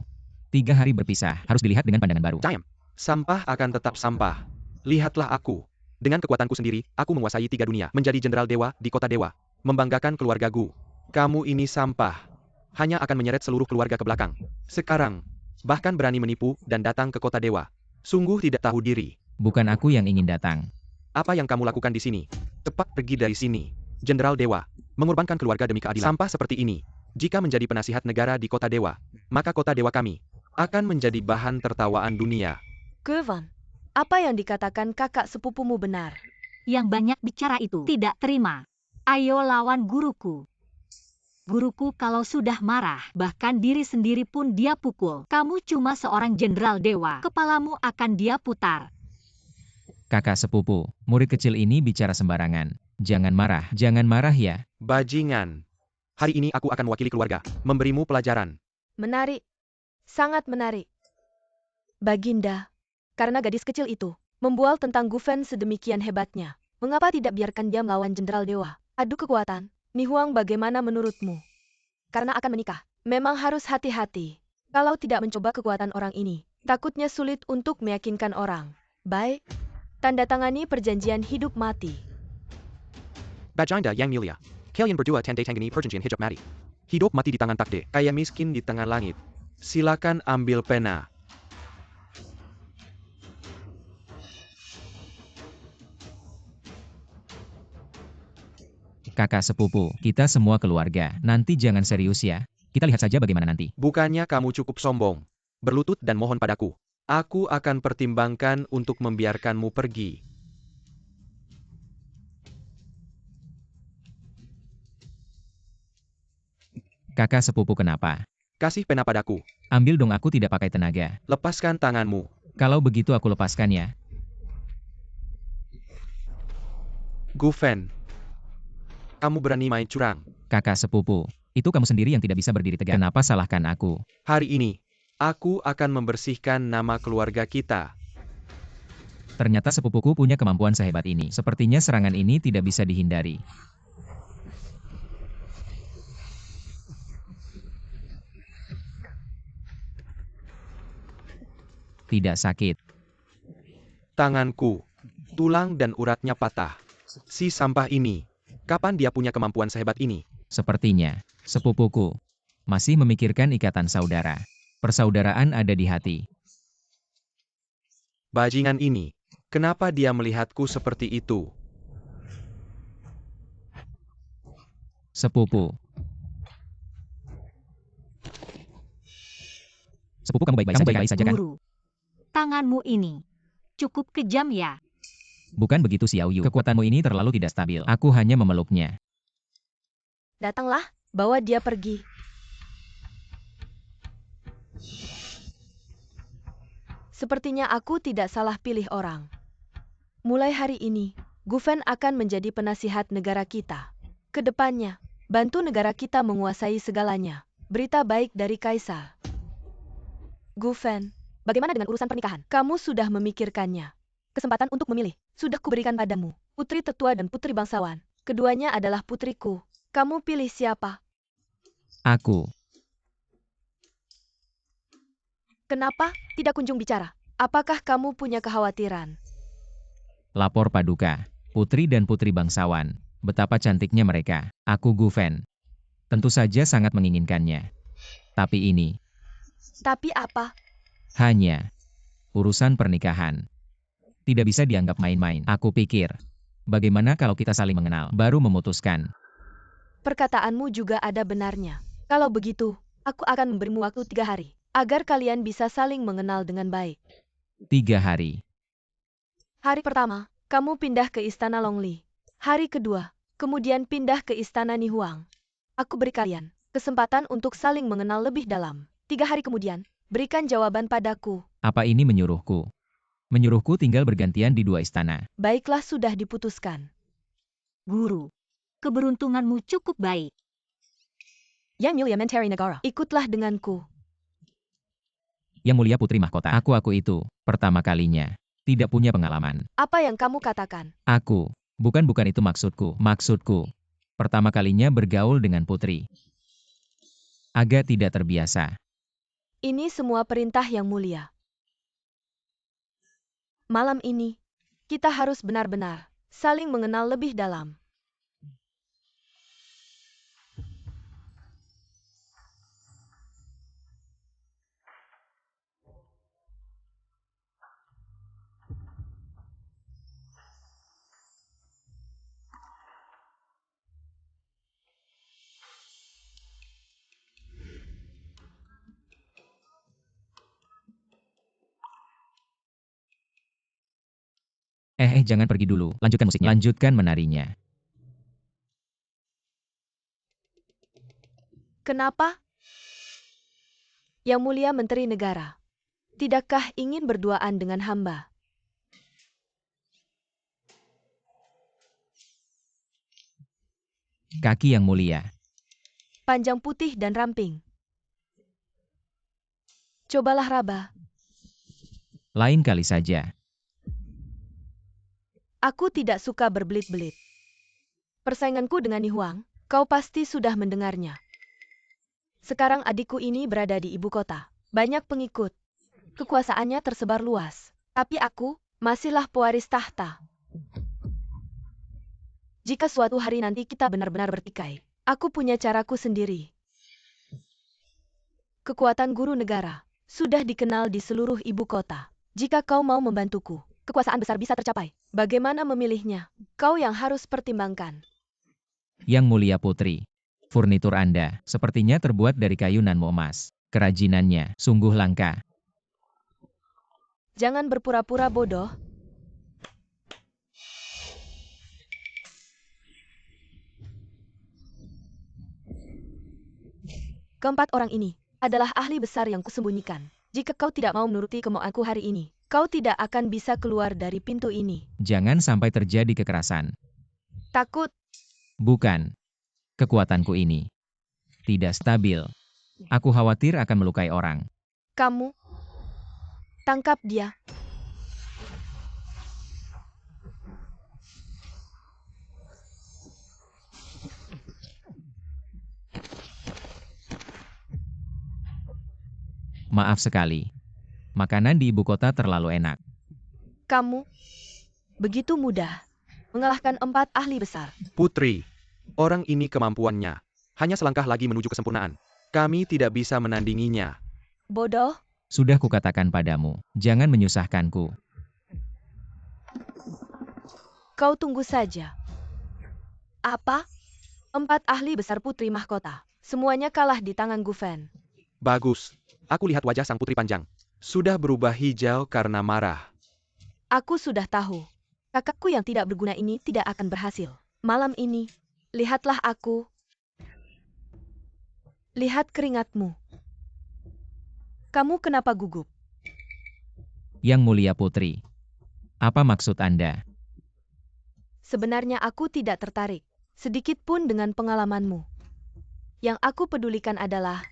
3 hari berpisah, harus dilihat dengan pandangan baru. Sampah akan tetap sampah. Lihatlah aku. Dengan kekuatanku sendiri, aku menguasai 3 dunia. Menjadi Jenderal Dewa di Kota Dewa. Membanggakan keluarga Gu. Kamu ini sampah. Hanya akan menyeret seluruh keluarga ke belakang. Sekarang, bahkan berani menipu dan datang ke Kota Dewa. Sungguh tidak tahu diri. Bukan aku yang ingin datang. Apa yang kamu lakukan di sini? Cepat pergi dari sini. Jenderal Dewa, mengorbankan keluarga demi keadilan. Sampah seperti ini. Jika menjadi penasihat negara di Kota Dewa, maka Kota Dewa kami akan menjadi bahan tertawaan dunia. Gufen, apa yang dikatakan kakak sepupumu benar? Yang banyak bicara itu tidak terima. Ayo lawan guruku. Guruku kalau sudah marah, bahkan diri sendiri pun dia pukul. Kamu cuma seorang jenderal dewa, kepalamu akan dia putar. Kakak sepupu, murid kecil ini bicara sembarangan. Jangan marah ya. Bajingan. Hari ini aku akan mewakili keluarga, memberimu pelajaran. Menarik. Sangat menarik. Baginda, karena gadis kecil itu membual tentang Gufen sedemikian hebatnya. Mengapa tidak biarkan dia melawan Jenderal Dewa? Adu kekuatan. Nihuang bagaimana menurutmu? Karena akan menikah. Memang harus hati-hati. Kalau tidak mencoba kekuatan orang ini, takutnya sulit untuk meyakinkan orang. Baik. Tanda tangani perjanjian hidup mati. Bajinda yang mulia. Kalian berdua tanda tangani perjanjian hidup mati. Hidup mati di tangan takdir, kaya miskin di tengah langit. Silakan ambil pena. Kakak sepupu, kita semua keluarga. Nanti jangan serius ya. Kita lihat saja bagaimana nanti. Bukannya kamu cukup sombong. Berlutut dan mohon padaku. Aku akan pertimbangkan untuk membiarkanmu pergi. Kakak sepupu kenapa? Kasih pena padaku. Ambil dong, aku tidak pakai tenaga. Lepaskan tanganmu. Kalau begitu aku lepaskan ya. Gufen. Kamu berani main curang. Kakak sepupu, itu kamu sendiri yang tidak bisa berdiri tegak. Kenapa salahkan aku? Hari ini, aku akan membersihkan nama keluarga kita. Ternyata sepupuku punya kemampuan sehebat ini. Sepertinya serangan ini tidak bisa dihindari. Tidak sakit. Tanganku, tulang dan uratnya patah. Si sampah ini, kapan dia punya kemampuan sehebat ini? Sepertinya, sepupuku masih memikirkan ikatan saudara. Persaudaraan ada di hati. Bajingan ini, kenapa dia melihatku seperti itu? Sepupu. Sepupu, kamu baik-baik saja kan? Guru, tanganmu ini cukup kejam ya. Bukan begitu Xiao Yu. Kekuatanmu ini terlalu tidak stabil. Aku hanya memeluknya. Datanglah, bawa dia pergi. Sepertinya aku tidak salah pilih orang. Mulai hari ini, Gufen akan menjadi penasihat negara kita. Kedepannya, bantu negara kita menguasai segalanya. Berita baik dari Kaisar. Gufen, bagaimana dengan urusan pernikahan? Kamu sudah memikirkannya. Kesempatan untuk memilih sudah kuberikan padamu. Putri tetua dan putri bangsawan. Keduanya adalah putriku. Kamu pilih siapa? Aku. Kenapa tidak kunjung bicara? Apakah kamu punya kekhawatiran? Lapor Paduka. Putri dan putri bangsawan. Betapa cantiknya mereka. Aku Gufen. Tentu saja sangat menginginkannya. Tapi ini Tapi apa? hanya urusan pernikahan. Tidak bisa dianggap main-main. Aku pikir, bagaimana kalau kita saling mengenal, baru memutuskan. Perkataanmu juga ada benarnya. Kalau begitu, aku akan memberimu waktu 3 hari, agar kalian bisa saling mengenal dengan baik. 3 hari. Hari pertama, kamu pindah ke Istana Longli. Hari kedua, kemudian pindah ke Istana Nihuang. Aku beri kalian kesempatan untuk saling mengenal lebih dalam. 3 hari kemudian, berikan jawaban padaku. Apa ini menyuruhku? Menyuruhku tinggal bergantian di 2 istana. Baiklah, sudah diputuskan. Guru, keberuntunganmu cukup baik. Yang Mulia Menteri Negara, ikutlah denganku. Yang Mulia Putri Mahkota, aku itu, pertama kalinya, tidak punya pengalaman. Apa yang kamu katakan? Aku, bukan itu maksudku. Maksudku, pertama kalinya bergaul dengan putri. Agak tidak terbiasa. Ini semua perintah Yang Mulia. Malam ini, kita harus benar-benar saling mengenal lebih dalam. Jangan pergi dulu. Lanjutkan musiknya. Lanjutkan menarinya. Kenapa? Yang Mulia Menteri Negara, tidakkah ingin berduaan dengan hamba? Kaki yang mulia. Panjang, putih, dan ramping. Cobalah raba. Lain kali saja. Aku tidak suka berbelit-belit. Persainganku dengan Nihuang, kau pasti sudah mendengarnya. Sekarang adikku ini berada di ibu kota. Banyak pengikut. Kekuasaannya tersebar luas. Tapi aku, masihlah pewaris tahta. Jika suatu hari nanti kita benar-benar bertikai, aku punya caraku sendiri. Kekuatan guru negara sudah dikenal di seluruh ibu kota. Jika kau mau membantuku, kekuasaan besar bisa tercapai. Bagaimana memilihnya? Kau yang harus pertimbangkan. Yang Mulia Putri, furnitur Anda sepertinya terbuat dari kayu nan emas. Kerajinannya sungguh langka. Jangan berpura-pura bodoh. Keempat orang ini adalah ahli besar yang kusembunyikan. Jika kau tidak mau menuruti kemauanku hari ini, kau tidak akan bisa keluar dari pintu ini. Jangan sampai terjadi kekerasan. Takut? Bukan. Kekuatanku ini tidak stabil. Aku khawatir akan melukai orang. Kamu tangkap dia. Maaf sekali. Makanan di ibu kota terlalu enak. Kamu begitu mudah mengalahkan 4 ahli besar. Putri, orang ini kemampuannya hanya selangkah lagi menuju kesempurnaan. Kami tidak bisa menandinginya. Bodoh? Sudah kukatakan padamu, jangan menyusahkanku. Kau tunggu saja. Apa? 4 ahli besar putri mahkota. Semuanya kalah di tangan Gufen. Bagus. Aku lihat wajah sang putri panjang. Sudah berubah hijau karena marah. Aku sudah tahu. Kakakku yang tidak berguna ini tidak akan berhasil. Malam ini, lihatlah aku. Lihat keringatmu. Kamu kenapa gugup? Yang Mulia Putri. Apa maksud Anda? Sebenarnya aku tidak tertarik, sedikit pun dengan pengalamanmu. Yang aku pedulikan adalah,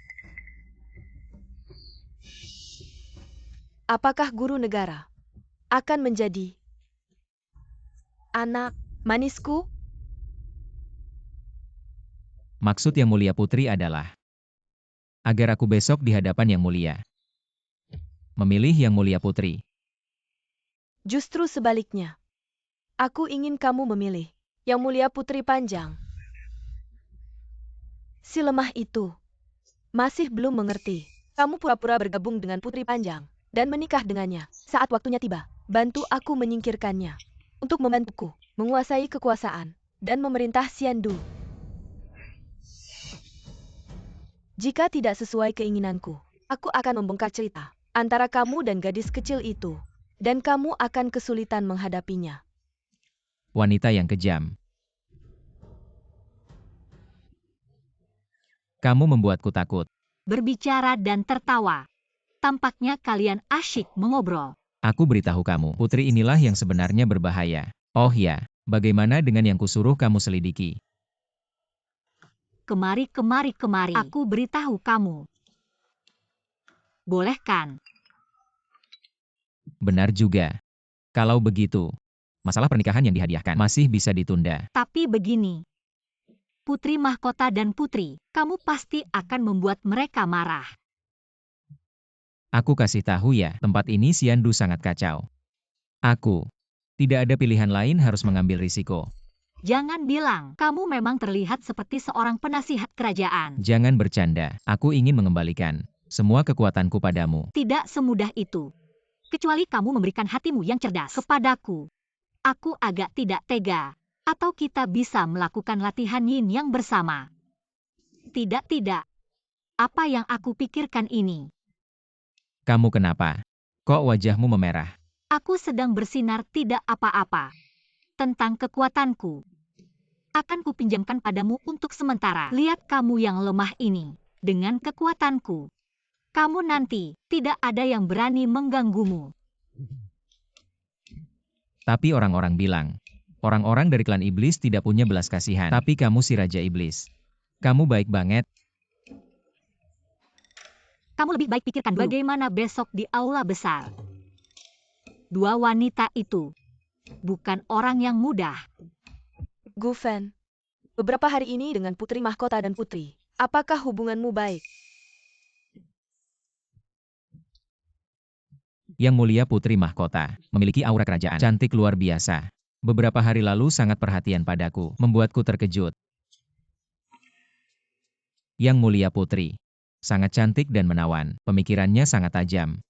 apakah guru negara akan menjadi anak manisku? Maksud Yang Mulia Putri adalah agar aku besok di hadapan Yang Mulia memilih Yang Mulia Putri. Justru sebaliknya. Aku ingin kamu memilih Yang Mulia Putri Panjang. Si lemah itu masih belum mengerti. Kamu pura-pura bergabung dengan Putri Panjang dan menikah dengannya. Saat waktunya tiba, bantu aku menyingkirkannya. Untuk membantuku menguasai kekuasaan dan memerintah Xiandu. Jika tidak sesuai keinginanku, aku akan membongkar cerita antara kamu dan gadis kecil itu. Dan kamu akan kesulitan menghadapinya. Wanita yang kejam. Kamu membuatku takut. Berbicara dan tertawa. Tampaknya kalian asyik mengobrol. Aku beritahu kamu, putri inilah yang sebenarnya berbahaya. Oh ya, bagaimana dengan yang kusuruh kamu selidiki? Kemari. Aku beritahu kamu. Boleh kan? Benar juga. Kalau begitu, masalah pernikahan yang dihadiahkan masih bisa ditunda. Tapi begini. Putri mahkota dan putri, kamu pasti akan membuat mereka marah. Aku kasih tahu ya, tempat ini Xiandu sangat kacau. Aku tidak ada pilihan lain, harus mengambil risiko. Jangan bilang, kamu memang terlihat seperti seorang penasihat kerajaan. Jangan bercanda, aku ingin mengembalikan semua kekuatanku padamu. Tidak semudah itu. Kecuali kamu memberikan hatimu yang cerdas kepadaku. Aku agak tidak tega. Atau kita bisa melakukan latihan yin yang bersama. Tidak. Apa yang aku pikirkan ini? Kamu kenapa? Kok wajahmu memerah? Aku sedang bersinar tidak apa-apa. Tentang kekuatanku. Akan kupinjamkan padamu untuk sementara. Lihat kamu yang lemah ini. Dengan kekuatanku. Kamu nanti tidak ada yang berani mengganggumu. Tapi orang-orang bilang, orang-orang dari klan iblis tidak punya belas kasihan. Tapi kamu si Raja Iblis. Kamu baik banget. Kamu lebih baik pikirkan dulu. Bagaimana besok di aula besar. Dua wanita itu bukan orang yang mudah. Gufen, beberapa hari ini dengan putri mahkota dan putri, apakah hubunganmu baik? Yang Mulia Putri Mahkota memiliki aura kerajaan cantik luar biasa. Beberapa hari lalu sangat perhatian padaku, membuatku terkejut. Yang Mulia Putri sangat cantik dan menawan, pemikirannya sangat tajam.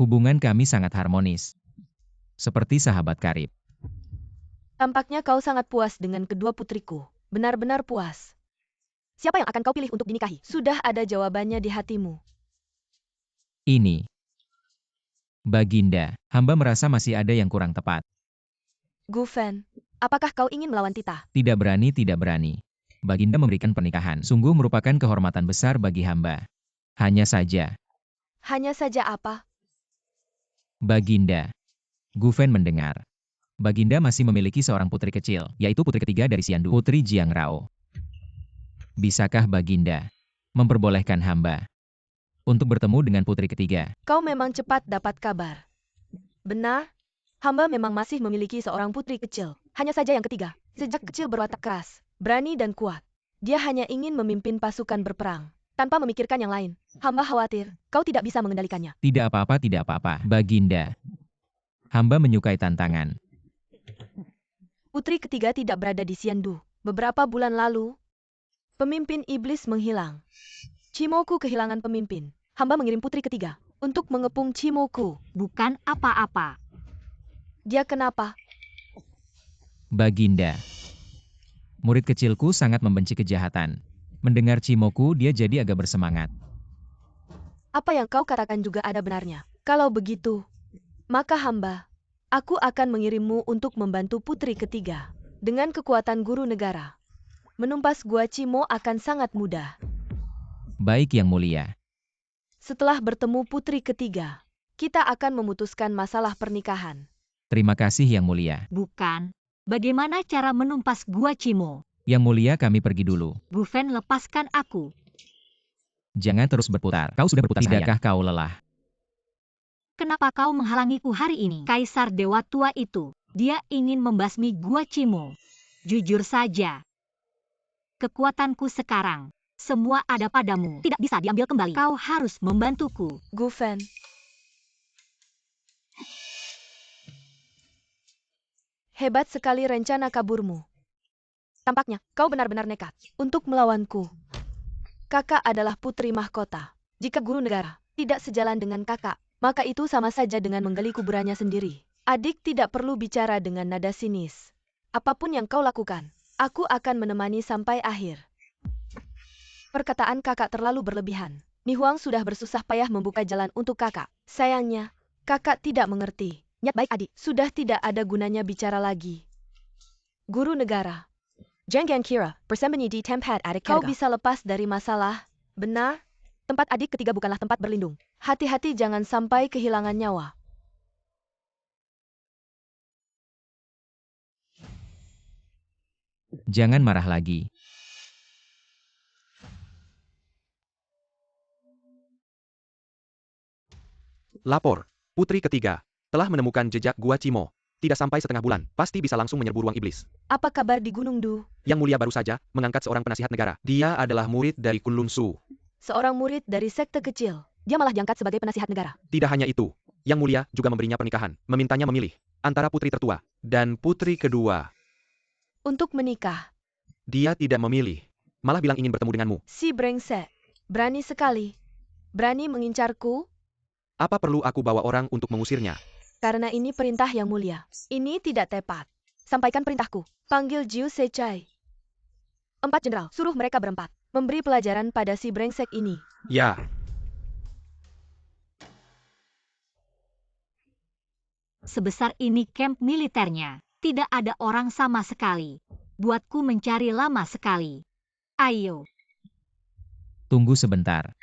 Hubungan kami sangat harmonis, seperti sahabat karib. Tampaknya kau sangat puas dengan kedua putriku. Benar-benar puas. Siapa yang akan kau pilih untuk dinikahi? Sudah ada jawabannya di hatimu. Ini, Baginda, hamba merasa masih ada yang kurang tepat. Gufen, apakah kau ingin melawan Tita? Tidak berani, tidak berani. Baginda memberikan pernikahan, sungguh merupakan kehormatan besar bagi hamba. Hanya saja. Hanya saja apa? Baginda. Gufen mendengar. Baginda masih memiliki seorang putri kecil, yaitu putri ketiga dari Xiandu, Putri Jiang Rao. Bisakah Baginda memperbolehkan hamba untuk bertemu dengan putri ketiga? Kau memang cepat dapat kabar. Benar, hamba memang masih memiliki seorang putri kecil. Hanya saja yang ketiga, sejak kecil berwatak keras, berani dan kuat. Dia hanya ingin memimpin pasukan berperang, tanpa memikirkan yang lain. Hamba khawatir, kau tidak bisa mengendalikannya. Tidak apa-apa, tidak apa-apa, Baginda. Hamba menyukai tantangan. Putri ketiga tidak berada di Xiandu. Beberapa bulan lalu, pemimpin iblis menghilang. Cimoku kehilangan pemimpin. Hamba mengirim putri ketiga untuk mengepung Cimoku. Bukan apa-apa. Dia kenapa? Baginda. Murid kecilku sangat membenci kejahatan. Mendengar Cimoku dia jadi agak bersemangat. Apa yang kau katakan juga ada benarnya. Kalau begitu, maka aku akan mengirimmu untuk membantu putri ketiga. Dengan kekuatan guru negara, menumpas Gua Cimo akan sangat mudah. Baik Yang Mulia. Setelah bertemu putri ketiga, kita akan memutuskan masalah pernikahan. Terima kasih Yang Mulia. Bukan. Bagaimana cara menumpas Gua Cimo? Yang Mulia kami pergi dulu. Bu Fen, lepaskan aku. Jangan terus berputar. Kau sudah berputar seharian. Tidakkah kau lelah? Kenapa kau menghalangiku hari ini? Kaisar Dewa Tua itu, dia ingin membasmi Gua Cimo. Jujur saja. Kekuatanku sekarang, semua ada padamu. Tidak bisa diambil kembali. Kau harus membantuku. Gu Fen. Hebat sekali rencana kaburmu. Tampaknya kau benar-benar nekat untuk melawanku. Kakak adalah putri mahkota. Jika guru negara tidak sejalan dengan kakak, maka itu sama saja dengan menggali kuburannya sendiri. Adik tidak perlu bicara dengan nada sinis. Apapun yang kau lakukan, aku akan menemani sampai akhir. Perkataan kakak terlalu berlebihan. Ni Huang sudah bersusah payah membuka jalan untuk kakak. Sayangnya, kakak tidak mengerti. Niat baik adik, sudah tidak ada gunanya bicara lagi. Guru negara. Jangan kira bersembunyi di tempat adik kau bisa lepas dari masalah. Benar, tempat adik ketiga bukanlah tempat berlindung. Hati-hati jangan sampai kehilangan nyawa. Jangan marah lagi. Lapor. Putri ketiga telah menemukan jejak Gua Cimo. Tidak sampai setengah bulan, pasti bisa langsung menyerbu ruang iblis. Apa kabar di Gunung Du? Yang Mulia baru saja mengangkat seorang penasihat negara. Dia adalah murid dari Kunlun Su. Seorang murid dari sekte kecil. Dia malah diangkat sebagai penasihat negara. Tidak hanya itu, Yang Mulia juga memberinya pernikahan, memintanya memilih antara putri tertua dan putri kedua. Untuk menikah. Dia tidak memilih, malah bilang ingin bertemu denganmu. Si brengsek. Berani sekali. Berani mengincarku? Apa perlu aku bawa orang untuk mengusirnya? Karena ini perintah Yang Mulia. Ini tidak tepat. Sampaikan perintahku. Panggil Jiu Secai. 4 jenderal, suruh mereka berempat memberi pelajaran pada si brengsek ini. Ya. Sebesar ini camp militernya. Tidak ada orang sama sekali. Buatku mencari lama sekali. Ayo. Tunggu sebentar.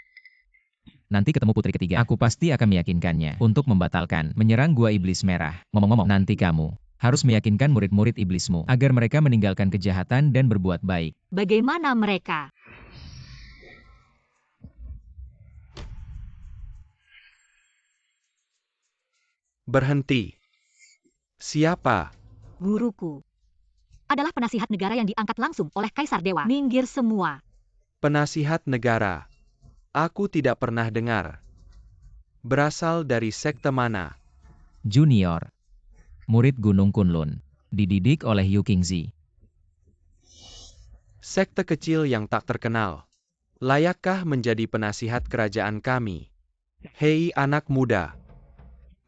Nanti ketemu putri ketiga. Aku pasti akan meyakinkannya untuk membatalkan menyerang Gua Iblis Merah. Ngomong-ngomong, nanti kamu harus meyakinkan murid-murid iblismu agar mereka meninggalkan kejahatan dan berbuat baik. Bagaimana mereka? Berhenti. Siapa? Guruku. Adalah penasihat negara yang diangkat langsung oleh Kaisar Dewa. Minggir semua. Penasihat negara. Aku tidak pernah dengar. Berasal dari sekte mana? Junior. Murid Gunung Kunlun. Dididik oleh Yu Qingzi. Sekte kecil yang tak terkenal. Layakkah menjadi penasihat kerajaan kami? Hei anak muda.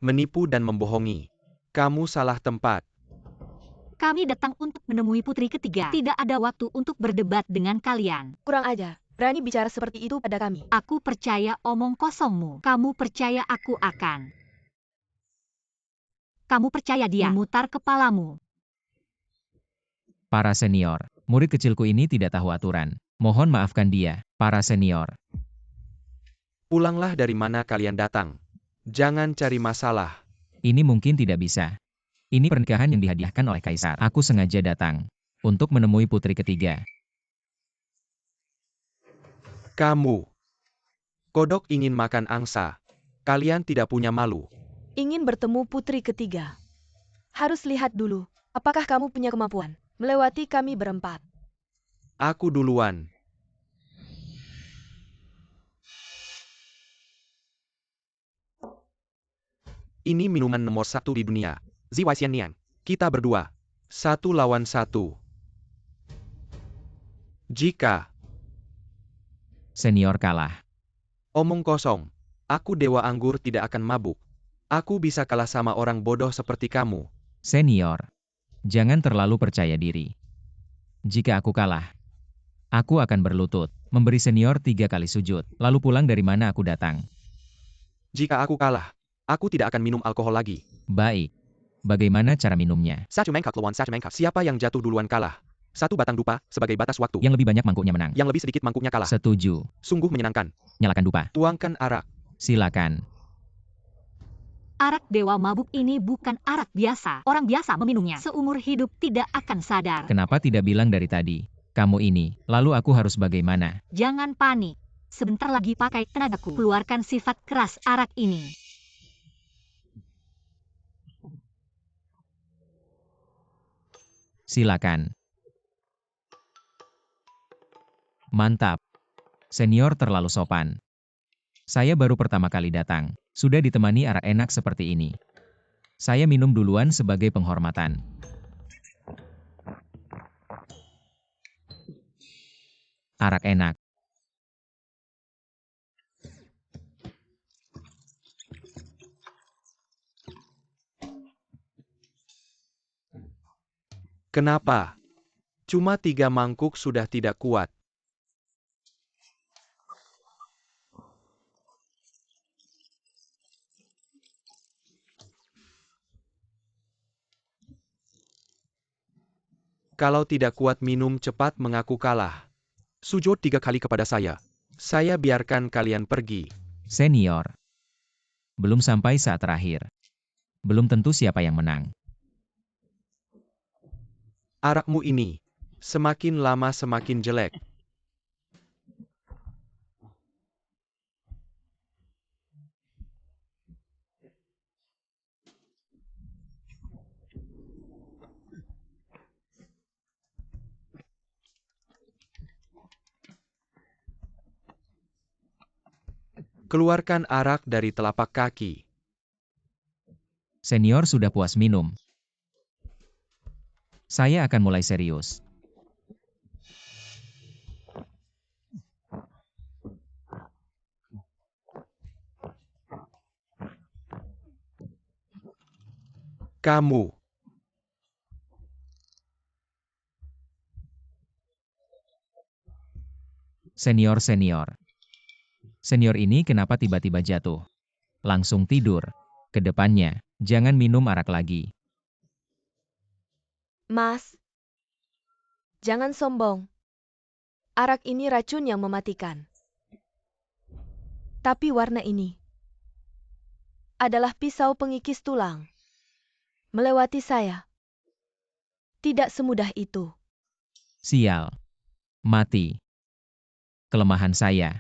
Menipu dan membohongi. Kamu salah tempat. Kami datang untuk menemui putri ketiga. Tidak ada waktu untuk berdebat dengan kalian. Kurang ajar. Berani bicara seperti itu pada kami. Aku percaya omong kosongmu. Kamu percaya aku akan. Kamu percaya dia memutar kepalamu. Para senior. Murid kecilku ini tidak tahu aturan. Mohon maafkan dia, para senior. Pulanglah dari mana kalian datang. Jangan cari masalah. Ini mungkin tidak bisa. Ini pernikahan yang dihadiahkan oleh Kaisar. Aku sengaja datang untuk menemui putri ketiga. Kamu. Kodok ingin makan angsa. Kalian tidak punya malu. Ingin bertemu putri ketiga. Harus lihat dulu, apakah kamu punya kemampuan melewati kami berempat. Aku duluan. Ini minuman nomor 1 di dunia. Ziwai Xianniang. Kita berdua. 1 lawan 1. Jika Senior kalah. omong kosong, aku dewa anggur tidak akan mabuk. Aku bisa kalah sama orang bodoh seperti kamu. Senior. Jangan terlalu percaya diri. Jika aku kalah, aku akan berlutut, memberi senior 3 kali sujud, lalu pulang dari mana aku datang. Jika aku kalah, aku tidak akan minum alkohol lagi. Baik. Bagaimana cara minumnya? Satu mangkok lawan satu mangkok. Siapa yang jatuh duluan kalah. Satu batang dupa, sebagai batas waktu. Yang lebih banyak mangkuknya menang. Yang lebih sedikit mangkuknya kalah. Setuju. Sungguh menyenangkan. Nyalakan dupa. Tuangkan arak. Silakan. Arak dewa mabuk ini bukan arak biasa. Orang biasa meminumnya seumur hidup tidak akan sadar. Kenapa tidak bilang dari tadi? Kamu ini, lalu aku harus bagaimana? Jangan panik. Sebentar lagi pakai tenagaku. Keluarkan sifat keras arak ini. Silakan. Mantap. Senior terlalu sopan. Saya baru pertama kali datang. Sudah ditemani arak enak seperti ini. Saya minum duluan sebagai penghormatan. Arak enak. Kenapa? Cuma 3 mangkuk sudah tidak kuat. Kalau tidak kuat minum cepat mengaku kalah. Sujud 3 kali kepada saya. Saya biarkan kalian pergi. Senior. Belum sampai saat terakhir. Belum tentu siapa yang menang. Arakmu ini, semakin lama semakin jelek. Keluarkan arak dari telapak kaki. Senior sudah puas minum. Saya akan mulai serius. Kamu. Senior. Senior ini kenapa tiba-tiba jatuh? Langsung tidur. Kedepannya, jangan minum arak lagi. Mas, jangan sombong. Arak ini racun yang mematikan. Tapi warna ini adalah pisau pengikis tulang. Melewati saya. Tidak semudah itu. Sial. Mati. Kelemahan saya.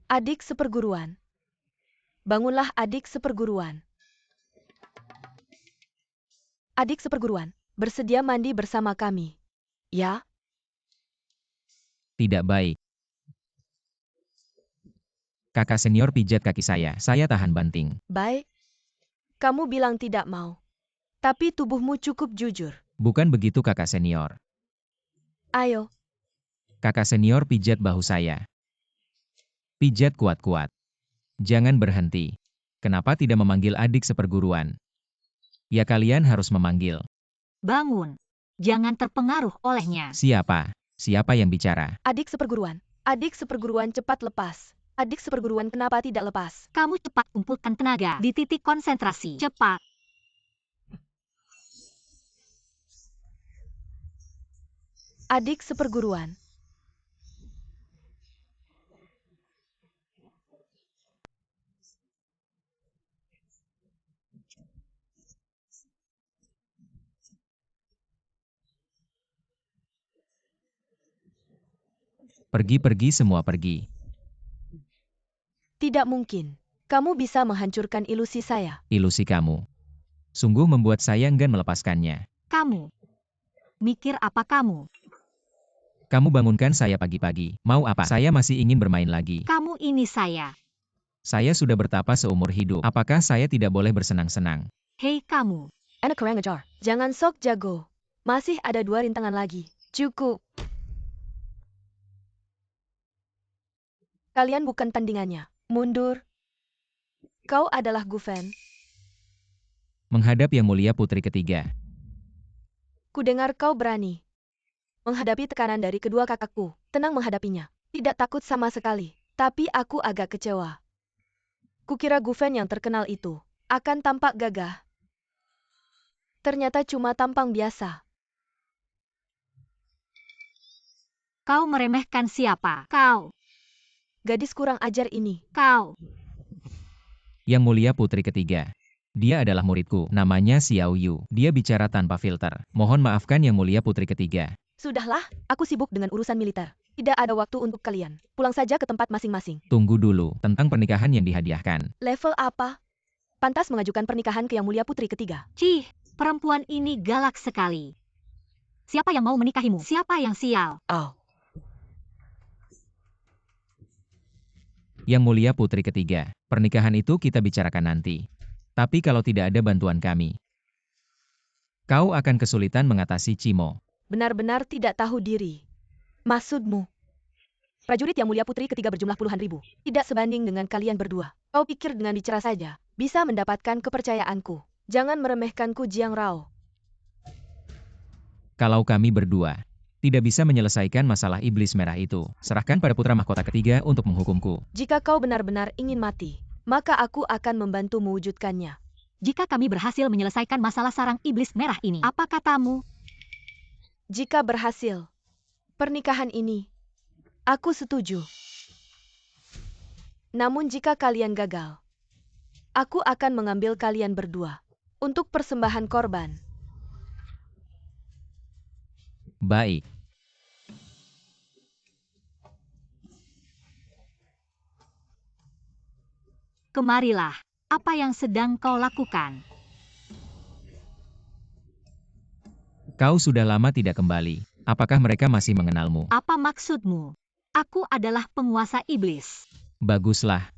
Adik seperguruan. Bangunlah adik seperguruan. Adik seperguruan, bersedia mandi bersama kami. Ya? Tidak baik. Kakak senior pijat kaki saya. Saya tahan banting. Baik. Kamu bilang tidak mau. Tapi tubuhmu cukup jujur. Bukan begitu kakak senior. Ayo. Kakak senior pijat bahu saya. Pijat kuat-kuat. Jangan berhenti. Kenapa tidak memanggil adik seperguruan? Ya kalian harus memanggil. Bangun. Jangan terpengaruh olehnya. Siapa? Siapa yang bicara? Adik seperguruan. Adik seperguruan cepat lepas. Adik seperguruan kenapa tidak lepas? Kamu cepat kumpulkan tenaga di titik konsentrasi. Cepat. Adik seperguruan. Pergi-pergi semua pergi. Tidak mungkin. Kamu bisa menghancurkan ilusi saya. Ilusi kamu. Sungguh membuat saya enggan melepaskannya. Kamu. Mikir apa kamu? Kamu bangunkan saya pagi-pagi. Mau apa? Saya masih ingin bermain lagi. Kamu ini saya. Saya sudah bertapa seumur hidup. Apakah saya tidak boleh bersenang-senang? Hei kamu. Enak kurang ajar. Jangan sok jago. Masih ada 2 rintangan lagi. Cukup. Kalian bukan tandingannya. Mundur. Kau adalah Gufen. Menghadap Yang Mulia Putri Ketiga. Kudengar kau berani menghadapi tekanan dari kedua kakakku. Tenang menghadapinya. Tidak takut sama sekali. Tapi aku agak kecewa. Kukira Gufen yang terkenal itu akan tampak gagah. Ternyata cuma tampang biasa. Kau meremehkan siapa? Kau. Gadis kurang ajar ini. Kau. Yang Mulia Putri Ketiga. Dia adalah muridku, namanya Xiao Yu. Dia bicara tanpa filter. Mohon maafkan Yang Mulia Putri Ketiga. Sudahlah, aku sibuk dengan urusan militer. Tidak ada waktu untuk kalian. Pulang saja ke tempat masing-masing. Tunggu dulu, tentang pernikahan yang dihadiahkan. Level apa? Pantas mengajukan pernikahan ke Yang Mulia Putri Ketiga. Cih, perempuan ini galak sekali. Siapa yang mau menikahimu? Siapa yang sial? Oh. Yang Mulia Putri Ketiga, pernikahan itu kita bicarakan nanti. Tapi kalau tidak ada bantuan kami, kau akan kesulitan mengatasi Cimo. Benar-benar tidak tahu diri. Maksudmu? Prajurit Yang Mulia Putri Ketiga berjumlah puluhan ribu. Tidak sebanding dengan kalian berdua. Kau pikir dengan bicara saja bisa mendapatkan kepercayaanku. Jangan meremehkanku, Jiang Rao. Kalau kami berdua tidak bisa menyelesaikan masalah iblis merah itu, serahkan pada putra mahkota ketiga untuk menghukumku. Jika kau benar-benar ingin mati, maka aku akan membantu mewujudkannya. Jika kami berhasil menyelesaikan masalah sarang iblis merah ini, apa katamu? Jika berhasil, pernikahan ini, aku setuju. Namun jika kalian gagal, aku akan mengambil kalian berdua untuk persembahan korban. Baik. Kemarilah. Apa yang sedang kau lakukan? Kau sudah lama tidak kembali. Apakah mereka masih mengenalmu? Apa maksudmu? Aku adalah penguasa iblis. Baguslah.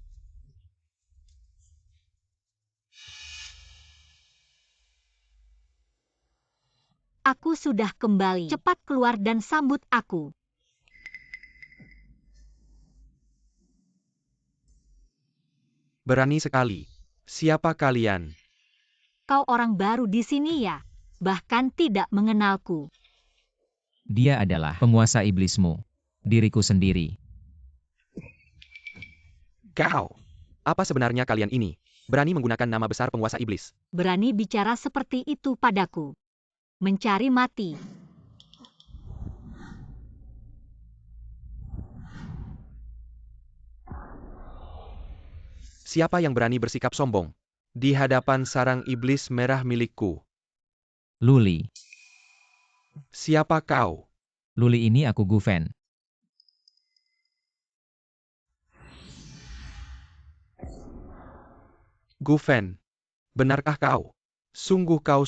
Aku sudah kembali. Cepat keluar dan sambut aku. Berani sekali. Siapa kalian? Kau orang baru di sini ya? Bahkan tidak mengenalku. Dia adalah penguasa iblismu. Diriku sendiri. Kau. Apa sebenarnya kalian ini? Berani menggunakan nama besar penguasa iblis. Berani bicara seperti itu padaku. Mencari mati. Siapa yang berani bersikap sombong di hadapan sarang iblis merah milikku? Luli. Siapa kau? Luli ini aku Gufen. Gufen. Benarkah kau? Sungguh kau.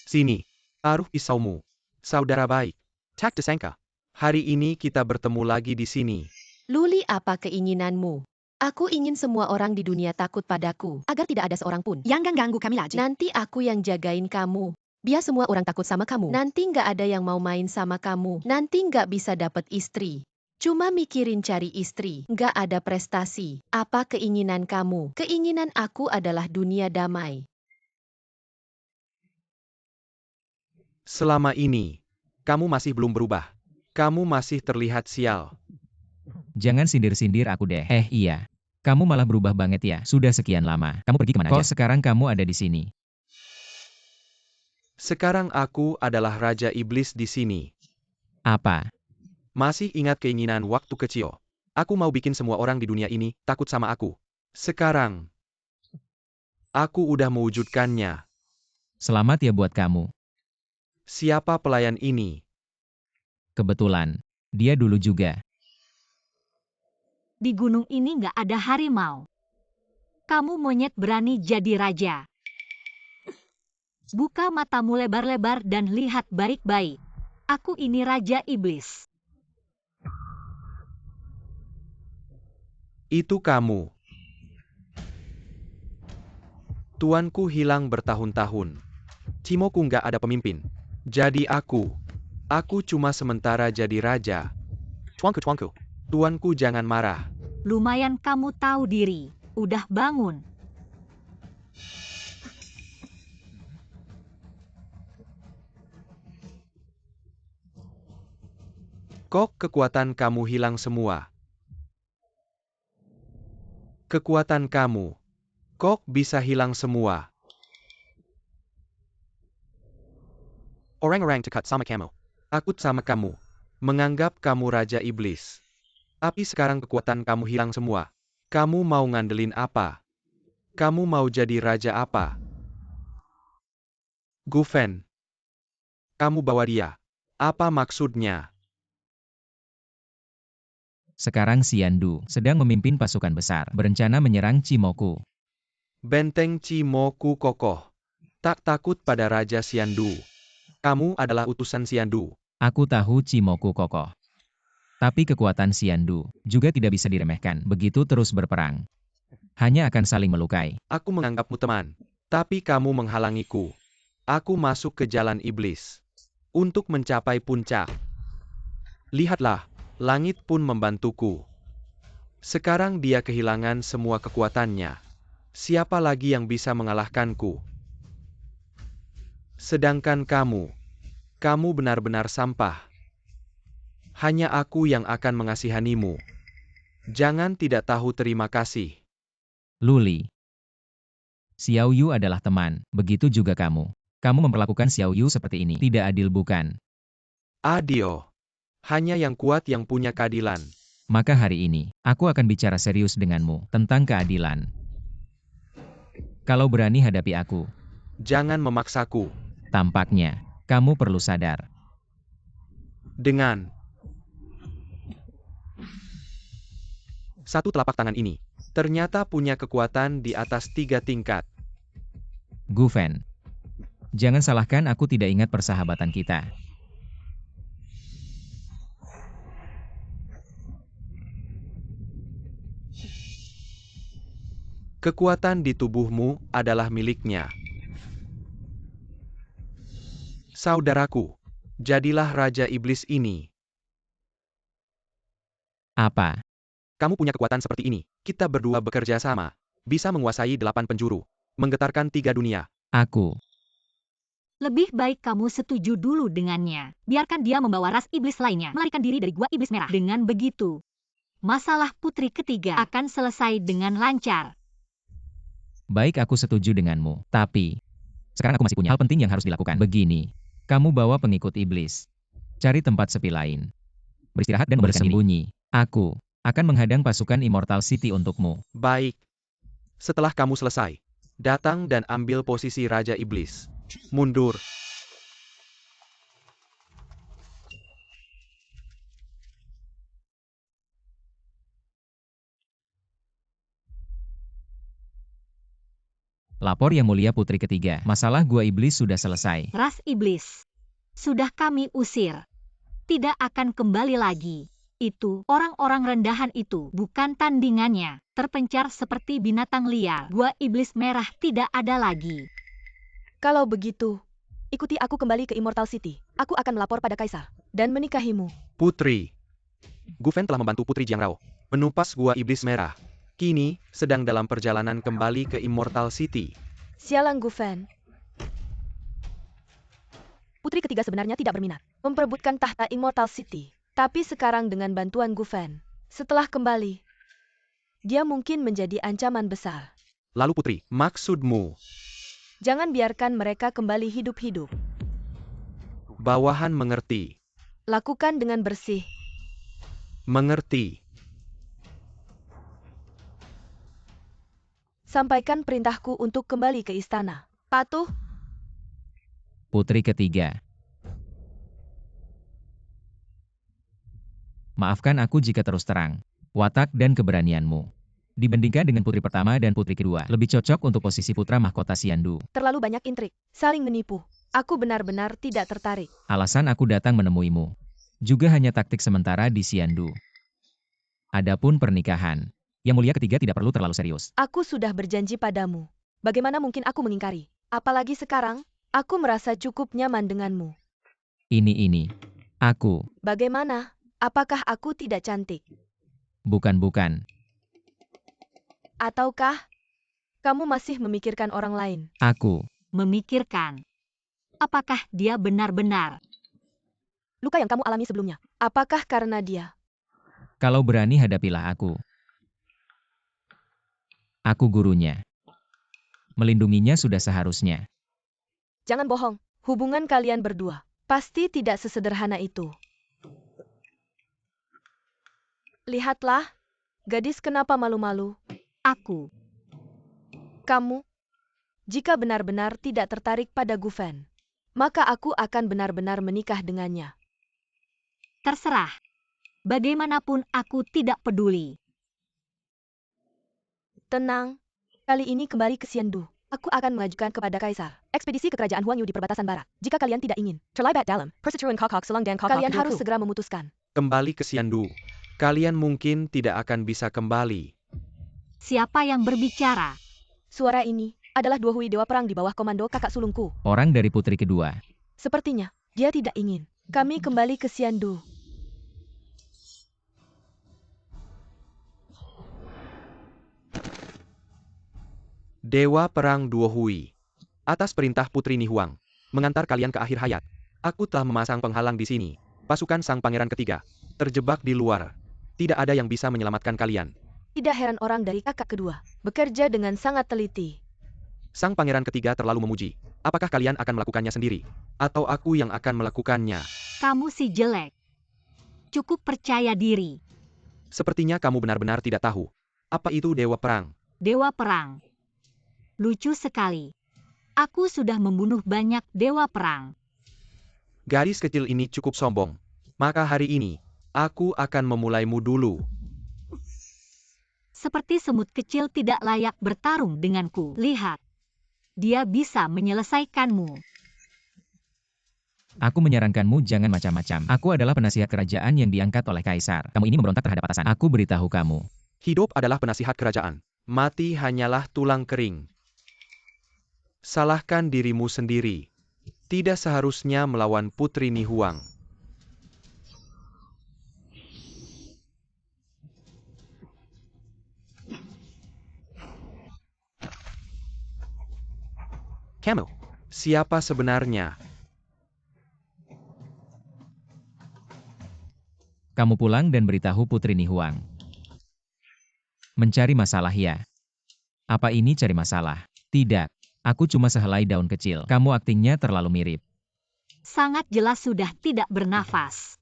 Sini. Taruh pisaumu. Saudara baik. Tak disangka. Hari ini kita bertemu lagi di sini. Luli, apa keinginanmu? Aku ingin semua orang di dunia takut padaku, agar tidak ada seorang pun yang ganggu kami lagi. nanti aku yang jagain kamu. Biar semua orang takut sama kamu. Nanti nggak ada yang mau main sama kamu. Nanti nggak bisa dapet istri. Cuma mikirin cari istri, nggak ada prestasi. Apa keinginan kamu? Keinginan aku adalah dunia damai. Selama ini, kamu masih belum berubah. Kamu masih terlihat sial. Jangan sindir-sindir aku deh. Iya. Kamu malah berubah banget ya. Sudah sekian lama. Kamu pergi kemana aja? Kok sekarang kamu ada di sini? Sekarang aku adalah Raja Iblis di sini. Apa? Masih ingat keinginan waktu kecil? Aku mau bikin semua orang di dunia ini takut sama aku. Sekarang, aku udah mewujudkannya. Selamat ya buat kamu. Siapa pelayan ini? Kebetulan. Dia dulu juga. Di gunung ini nggak ada harimau. Kamu monyet berani jadi raja. Buka matamu lebar-lebar dan lihat baik-baik. Aku ini Raja Iblis. Itu kamu. Tuanku hilang bertahun-tahun. Cimoku nggak ada pemimpin. Jadi aku cuma sementara jadi raja. Cuangku. Tuanku jangan marah. Lumayan kamu tahu diri. Udah bangun. Kok kekuatan kamu hilang semua? Kekuatan kamu. Kok bisa hilang semua? Orang-orang takut sama kamu. Takut sama kamu. Menganggap kamu Raja Iblis. Tapi sekarang kekuatan kamu hilang semua. Kamu mau ngandelin apa? Kamu mau jadi raja apa? Gufen. Kamu bawa dia. Apa maksudnya? Sekarang Xiandu sedang memimpin pasukan besar, berencana menyerang Cimoku. Benteng Cimoku kokoh. Tak takut pada Raja Xiandu. Kamu adalah utusan Xiandu. Aku tahu Cimoku kokoh. Tapi kekuatan Xiandu juga tidak bisa diremehkan, begitu terus berperang. Hanya akan saling melukai. Aku menganggapmu teman. Tapi kamu menghalangiku. Aku masuk ke jalan iblis. Untuk mencapai puncak. Lihatlah, langit pun membantuku. Sekarang dia kehilangan semua kekuatannya. Siapa lagi yang bisa mengalahkanku? Sedangkan kamu benar-benar sampah. Hanya aku yang akan mengasihanimu. Jangan tidak tahu terima kasih. Luli. Xiao Yu adalah teman, begitu juga kamu. Kamu memperlakukan Xiao Yu seperti ini. Tidak adil bukan? Adio. Hanya yang kuat yang punya keadilan. Maka hari ini, aku akan bicara serius denganmu tentang keadilan. Kalau berani hadapi aku, Jangan memaksaku. tampaknya, kamu perlu sadar. Dengan satu telapak tangan ini, ternyata punya kekuatan di atas 3 tingkat. Gufen. Jangan salahkan aku tidak ingat persahabatan kita. Kekuatan di tubuhmu adalah miliknya. Saudaraku, jadilah Raja Iblis ini. Apa? Kamu punya kekuatan seperti ini. Kita berdua bekerja sama. Bisa menguasai 8 penjuru. Menggetarkan 3 dunia. Aku. Lebih baik kamu setuju dulu dengannya. Biarkan dia membawa ras iblis lainnya melarikan diri dari gua iblis merah. Dengan begitu, masalah putri ketiga akan selesai dengan lancar. Baik, aku setuju denganmu. Tapi, sekarang aku masih punya hal penting yang harus dilakukan. Begini, kamu bawa pengikut iblis. Cari tempat sepi lain. Beristirahat dan bersembunyi. Aku akan menghadang pasukan Immortal City untukmu. Baik. Setelah kamu selesai, datang dan ambil posisi Raja Iblis. Mundur. Lapor Yang Mulia Putri Ketiga. Masalah gua iblis sudah selesai. Ras iblis sudah kami usir. Tidak akan kembali lagi. Itu, orang-orang rendahan itu, bukan tandingannya. Terpencar seperti binatang liar. Gua iblis merah tidak ada lagi. Kalau begitu, ikuti aku kembali ke Immortal City. Aku akan melapor pada Kaisar dan menikahimu. Putri. Gufen telah membantu Putri Jiangrao menumpas gua iblis merah. Kini, sedang dalam perjalanan kembali ke Immortal City. Sialang Gufen. Putri ketiga sebenarnya tidak berminat memperebutkan tahta Immortal City. Tapi sekarang dengan bantuan Gufen, setelah kembali, dia mungkin menjadi ancaman besar. Lalu Putri, maksudmu? Jangan biarkan mereka kembali hidup-hidup. Bawahan mengerti. Lakukan dengan bersih. Mengerti. Sampaikan perintahku untuk kembali ke istana. Patuh. Putri Ketiga. Maafkan aku jika terus terang. Watak dan keberanianmu dibandingkan dengan putri pertama dan putri kedua, lebih cocok untuk posisi putra mahkota Xiandu. Terlalu banyak intrik, saling menipu. Aku benar-benar tidak tertarik. Alasan aku datang menemuimu juga hanya taktik sementara di Xiandu. Adapun pernikahan, Yang Mulia Ketiga tidak perlu terlalu serius. Aku sudah berjanji padamu. Bagaimana mungkin aku mengingkari? Apalagi sekarang, aku merasa cukup nyaman denganmu. Ini. Aku. Bagaimana? Apakah aku tidak cantik? Bukan. Ataukah kamu masih memikirkan orang lain? Aku. Memikirkan. Apakah dia benar-benar? Luka yang kamu alami sebelumnya, apakah karena dia? Kalau berani hadapilah aku. Aku gurunya. Melindunginya sudah seharusnya. Jangan bohong, hubungan kalian berdua pasti tidak sesederhana itu. Lihatlah, gadis kenapa malu-malu? Aku. Kamu, jika benar-benar tidak tertarik pada Gufen, maka aku akan benar-benar menikah dengannya. Terserah. Bagaimanapun aku tidak peduli. Tenang, kali ini kembali ke Xiandu. Aku akan mengajukan kepada Kaisar ekspedisi ke kerajaan Huangyu di perbatasan barat. Jika kalian tidak ingin, terlibat dalam perseteruan Kokok Selang dan Kokok, kalian harus segera memutuskan. Kembali ke Xiandu. Kalian mungkin tidak akan bisa kembali. Siapa yang berbicara? Suara ini adalah Duo Hui Dewa Perang di bawah komando kakak sulungku. Orang dari putri kedua. Sepertinya, dia tidak ingin kami kembali ke Xiandu. Dewa Perang Duo Hui. Atas perintah Putri Nihuang, mengantar kalian ke akhir hayat. Aku telah memasang penghalang di sini. Pasukan Sang Pangeran ketiga terjebak di luar. Tidak ada yang bisa menyelamatkan kalian. Tidak heran orang dari kakak kedua bekerja dengan sangat teliti. Sang Pangeran ketiga terlalu memuji. Apakah kalian akan melakukannya sendiri? Atau aku yang akan melakukannya? Kamu si jelek. Cukup percaya diri. Sepertinya kamu benar-benar tidak tahu. Apa itu Dewa Perang? Dewa Perang. Lucu sekali. Aku sudah membunuh banyak dewa perang. Gadis kecil ini cukup sombong. Maka hari ini, aku akan memulaimu dulu. Seperti semut kecil tidak layak bertarung denganku. Lihat. Dia bisa menyelesaikanmu. Aku menyarankanmu jangan macam-macam. Aku adalah penasihat kerajaan yang diangkat oleh Kaisar. Kamu ini memberontak terhadap atasan. Aku beritahu kamu. Hidup adalah penasihat kerajaan. Mati hanyalah tulang kering. Salahkan dirimu sendiri. Tidak seharusnya melawan Putri Nihuang. Kamu, siapa sebenarnya? Kamu pulang dan beritahu Putri Nihuang. Mencari masalah ya? Apa ini cari masalah? Tidak. Aku cuma sehelai daun kecil. Kamu aktingnya terlalu mirip. Sangat jelas sudah tidak bernafas.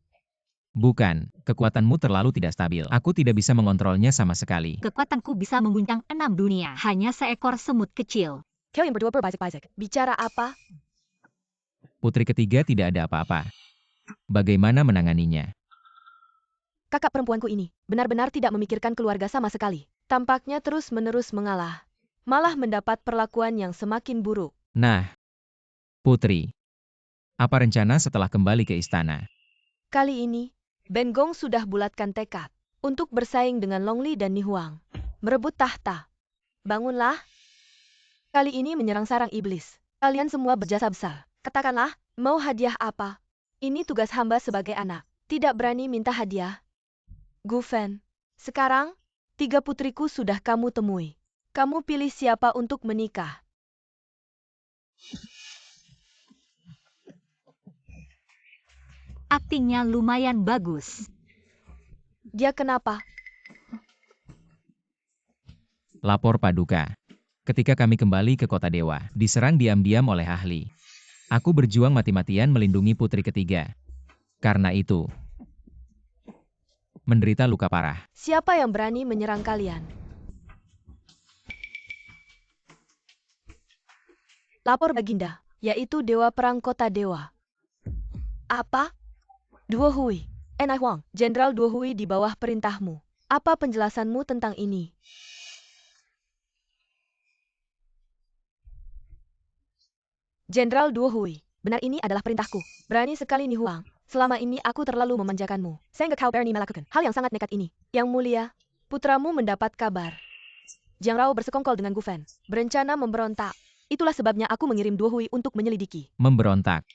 Bukan, kekuatanmu terlalu tidak stabil. Aku tidak bisa mengontrolnya sama sekali. Kekuatanku bisa mengguncang 6 dunia. Hanya seekor semut kecil. Kau yang berdua berbisik-bisik. Bicara apa? Putri ketiga tidak ada apa-apa. Bagaimana menanganinya? Kakak perempuanku ini benar-benar tidak memikirkan keluarga sama sekali. Tampaknya terus-menerus mengalah. Malah mendapat perlakuan yang semakin buruk. Nah, Putri. Apa rencana setelah kembali ke istana? Kali ini, Ben Gong sudah bulatkan tekad untuk bersaing dengan Long Li dan Nihuang. Merebut tahta. Bangunlah. Kali ini menyerang sarang iblis. Kalian semua berjasa besar. Katakanlah, mau hadiah apa? Ini tugas hamba sebagai anak. Tidak berani minta hadiah. Gufen, sekarang, 3 putriku sudah kamu temui. Kamu pilih siapa untuk menikah? Aktingnya lumayan bagus. Dia kenapa? Lapor Paduka. Ketika kami kembali ke kota dewa, diserang diam-diam oleh ahli. Aku berjuang mati-matian melindungi putri ketiga. Karena itu, menderita luka parah. Siapa yang berani menyerang kalian? Lapor Baginda, yaitu Dewa Perang Kota Dewa. Apa? Duo Hui, Enai Huang, Jenderal Duo Hui di bawah perintahmu. Apa penjelasanmu tentang ini? Jenderal Duo Hui, benar ini adalah perintahku. Berani sekali Nihuang. Selama ini aku terlalu memanjakanmu. Sehingga kau berani melakukan hal yang sangat nekat ini. Yang mulia, putramu mendapat kabar. Jiang Rao bersekongkol dengan Gufen, berencana memberontak. Itulah sebabnya aku mengirim Duo Hui untuk menyelidiki. Memberontak.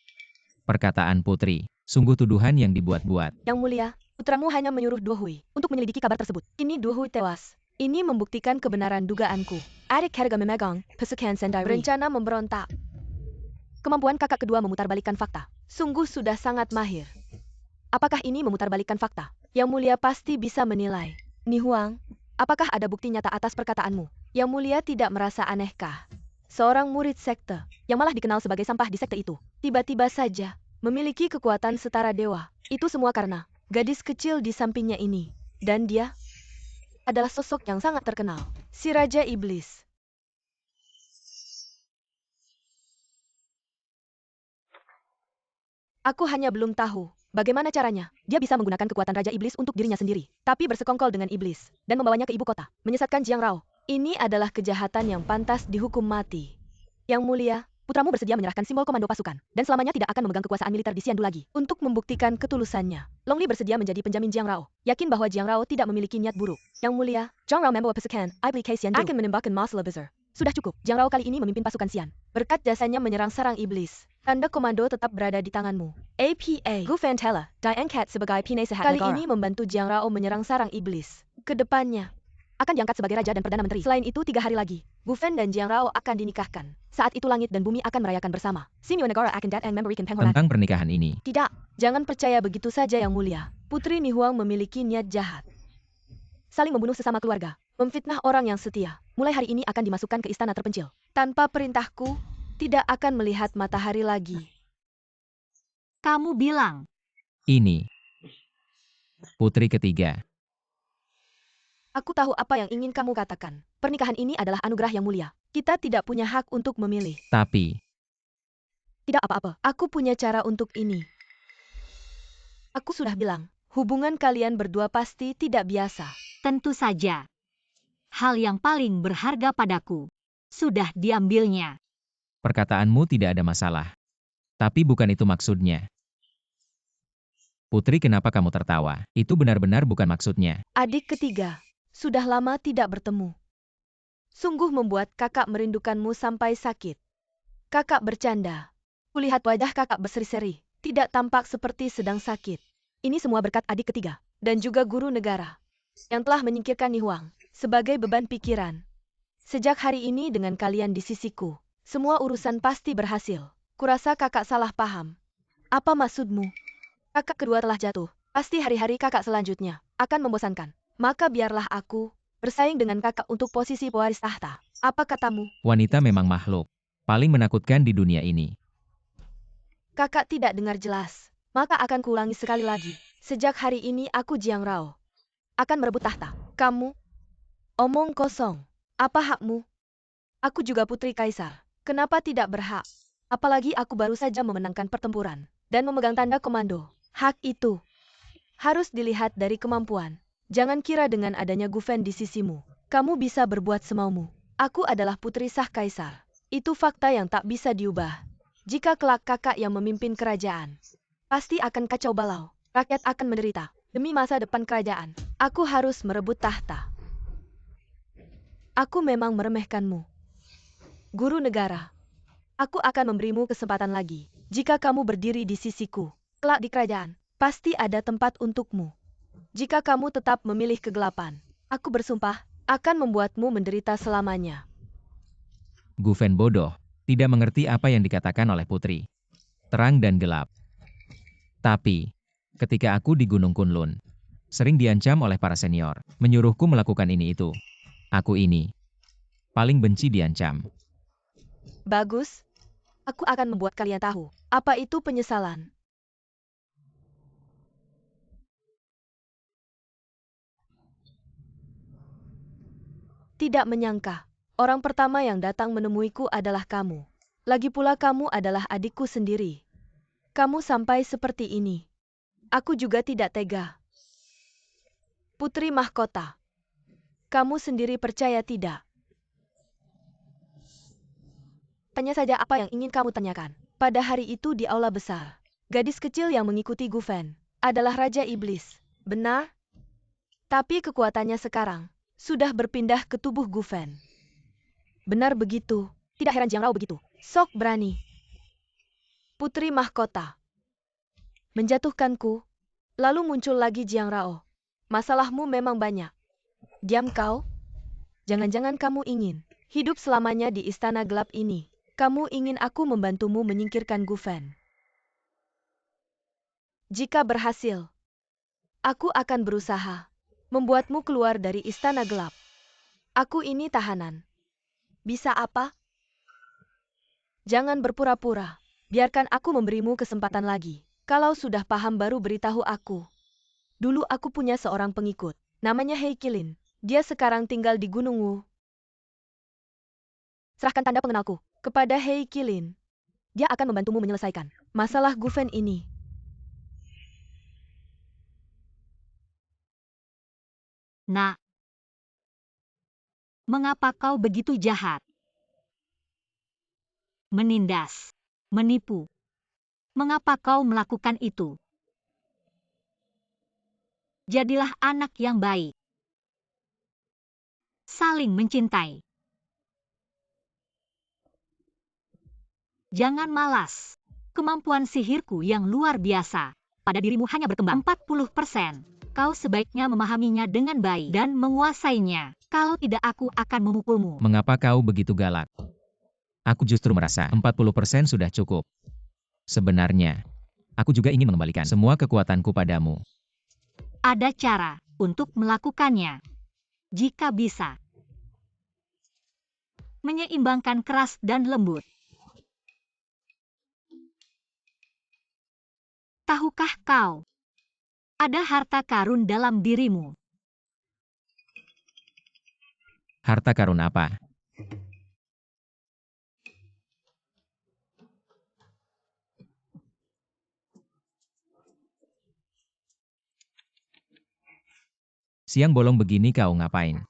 Perkataan putri, sungguh tuduhan yang dibuat-buat. Yang mulia, Putramu hanya menyuruh Duohui untuk menyelidiki kabar tersebut. Kini Duohui tewas. Ini membuktikan kebenaran dugaanku. Adik harga memegang Pesukan Sendai berencana memberontak. Kemampuan kakak kedua memutarbalikkan fakta. Sungguh sudah sangat mahir. Apakah ini memutarbalikkan fakta? Yang Mulia pasti bisa menilai. Ni Huang, apakah ada bukti nyata atas perkataanmu? Yang Mulia tidak merasa anehkah? Seorang murid sekte, yang malah dikenal sebagai sampah di sekte itu, tiba-tiba saja memiliki kekuatan setara dewa. Itu semua karena gadis kecil di sampingnya ini. Dan dia adalah sosok yang sangat terkenal, si Raja Iblis. Aku hanya belum tahu bagaimana caranya dia bisa menggunakan kekuatan Raja Iblis untuk dirinya sendiri, tapi bersekongkol dengan iblis dan membawanya ke ibu kota, menyesatkan Jiang Rao. Ini adalah kejahatan yang pantas dihukum mati. Yang Mulia, putramu bersedia menyerahkan simbol komando pasukan, dan selamanya tidak akan memegang kekuasaan militer di Xiandu lagi. Untuk membuktikan ketulusannya, Long Li bersedia menjadi penjamin Jiang Rao, yakin bahwa Jiang Rao tidak memiliki niat buruk. Yang Mulia, Jiang Rao membawa pasukan, I beli Xiandu akan menembakkan masalah besar. Sudah cukup, Jiang Rao kali ini memimpin pasukan Xian. Berkat jasanya menyerang sarang iblis, tanda komando tetap berada di tanganmu. APA, Gu Fantella, Diane Cat sebagai penasehat kali negara ini membantu Jiang Rao menyerang sarang iblis. Kedepannya akan diangkat sebagai raja dan perdana menteri. Selain itu 3 hari lagi, Gu Fen dan Jiang Rao akan dinikahkan. Saat itu langit dan bumi akan merayakan bersama. Simio Negara akan dat and memberikan penghormatan. Tentang pernikahan ini, Tidak, jangan percaya begitu saja Yang Mulia. Putri Ni Huang memiliki niat jahat. Saling membunuh sesama keluarga, memfitnah orang yang setia. Mulai hari ini akan dimasukkan ke istana terpencil. Tanpa perintahku, tidak akan melihat matahari lagi. Kamu bilang, ini. Putri ketiga. Aku tahu apa yang ingin kamu katakan. Pernikahan ini adalah anugerah yang mulia. Kita tidak punya hak untuk memilih. Tapi, Tidak apa-apa, aku punya cara untuk ini. Aku sudah bilang, hubungan kalian berdua pasti tidak biasa. tentu saja. Hal yang paling berharga padaku sudah diambilnya. perkataanmu tidak ada masalah. Tapi bukan itu maksudnya. Putri, kenapa kamu tertawa? Itu benar-benar bukan maksudnya. Adik ketiga, sudah lama tidak bertemu. Sungguh membuat kakak merindukanmu sampai sakit. Kakak bercanda. Kulihat wajah kakak berseri-seri, tidak tampak seperti sedang sakit. Ini semua berkat adik ketiga, dan juga guru negara, yang telah menyingkirkan Ni Huang sebagai beban pikiran. Sejak hari ini dengan kalian di sisiku, semua urusan pasti berhasil. Kurasa kakak salah paham. Apa maksudmu? Kakak kedua telah jatuh. Pasti hari-hari kakak selanjutnya akan membosankan. Maka biarlah aku bersaing dengan kakak untuk posisi pewaris tahta. Apa katamu? Wanita memang makhluk paling menakutkan di dunia ini. Kakak tidak dengar jelas. Maka akan kuulangi sekali lagi. Sejak hari ini aku Jiang Rao akan merebut tahta. Kamu? Omong kosong. Apa hakmu? Aku juga putri kaisar. Kenapa tidak berhak? Apalagi aku baru saja memenangkan pertempuran dan memegang tanda komando. Hak itu harus dilihat dari kemampuan. Jangan kira dengan adanya Gu Fen di sisimu, kamu bisa berbuat semaumu. Aku adalah putri sah kaisar. Itu fakta yang tak bisa diubah. Jika kelak kakak yang memimpin kerajaan, pasti akan kacau balau. Rakyat akan menderita. Demi masa depan kerajaan, aku harus merebut tahta. Aku memang meremehkanmu. Guru negara, aku akan memberimu kesempatan lagi. Jika kamu berdiri di sisiku, kelak di kerajaan, pasti ada tempat untukmu. Jika kamu tetap memilih kegelapan, aku bersumpah akan membuatmu menderita selamanya. Gu Fen bodoh, tidak mengerti apa yang dikatakan oleh putri. Terang dan gelap. Tapi, ketika aku di Gunung Kunlun, sering diancam oleh para senior, menyuruhku melakukan ini itu. Aku ini paling benci diancam. Bagus. Aku akan membuat kalian tahu apa itu penyesalan. Tidak menyangka, orang pertama yang datang menemuiku adalah kamu. Lagi pula kamu adalah adikku sendiri. Kamu sampai seperti ini. Aku juga tidak tega. Putri mahkota. Kamu sendiri percaya tidak? Tanya saja apa yang ingin kamu tanyakan. Pada hari itu di aula besar, gadis kecil yang mengikuti Gu Fen adalah Raja Iblis. Benar? Tapi kekuatannya sekarang sudah berpindah ke tubuh Gu Fen. Benar begitu. Tidak heran Jiang Rao begitu. Sok berani. Putri mahkota. Menjatuhkanku Lalu muncul lagi Jiang Rao. Masalahmu memang banyak. Diam kau. Jangan-jangan kamu ingin hidup selamanya di istana gelap ini. Kamu ingin aku membantumu menyingkirkan Gu Fan. Jika berhasil, aku akan berusaha membuatmu keluar dari istana gelap. Aku ini tahanan. Bisa apa? Jangan berpura-pura. Biarkan aku memberimu kesempatan lagi. Kalau sudah paham baru beritahu aku. Dulu aku punya seorang pengikut. Namanya Hei Kilin. Dia sekarang tinggal di Gunung Wu. Serahkan tanda pengenalku kepada Hei Kilin. Dia akan membantumu menyelesaikan masalah Gu Fan ini. Nak, mengapa kau begitu jahat? Menindas, menipu. Mengapa kau melakukan itu? Jadilah anak yang baik. Saling mencintai. Jangan malas. Kemampuan sihirku yang luar biasa pada dirimu hanya berkembang 40%. Kau sebaiknya memahaminya dengan baik dan menguasainya. Kalau tidak, aku akan memukulmu. Mengapa kau begitu galak? Aku justru merasa 40% sudah cukup. Sebenarnya, aku juga ingin mengembalikan semua kekuatanku padamu. Ada cara untuk melakukannya. Jika bisa. Menyeimbangkan keras dan lembut. Tahukah kau? Ada harta karun dalam dirimu. Harta karun apa? Siang bolong begini kau ngapain?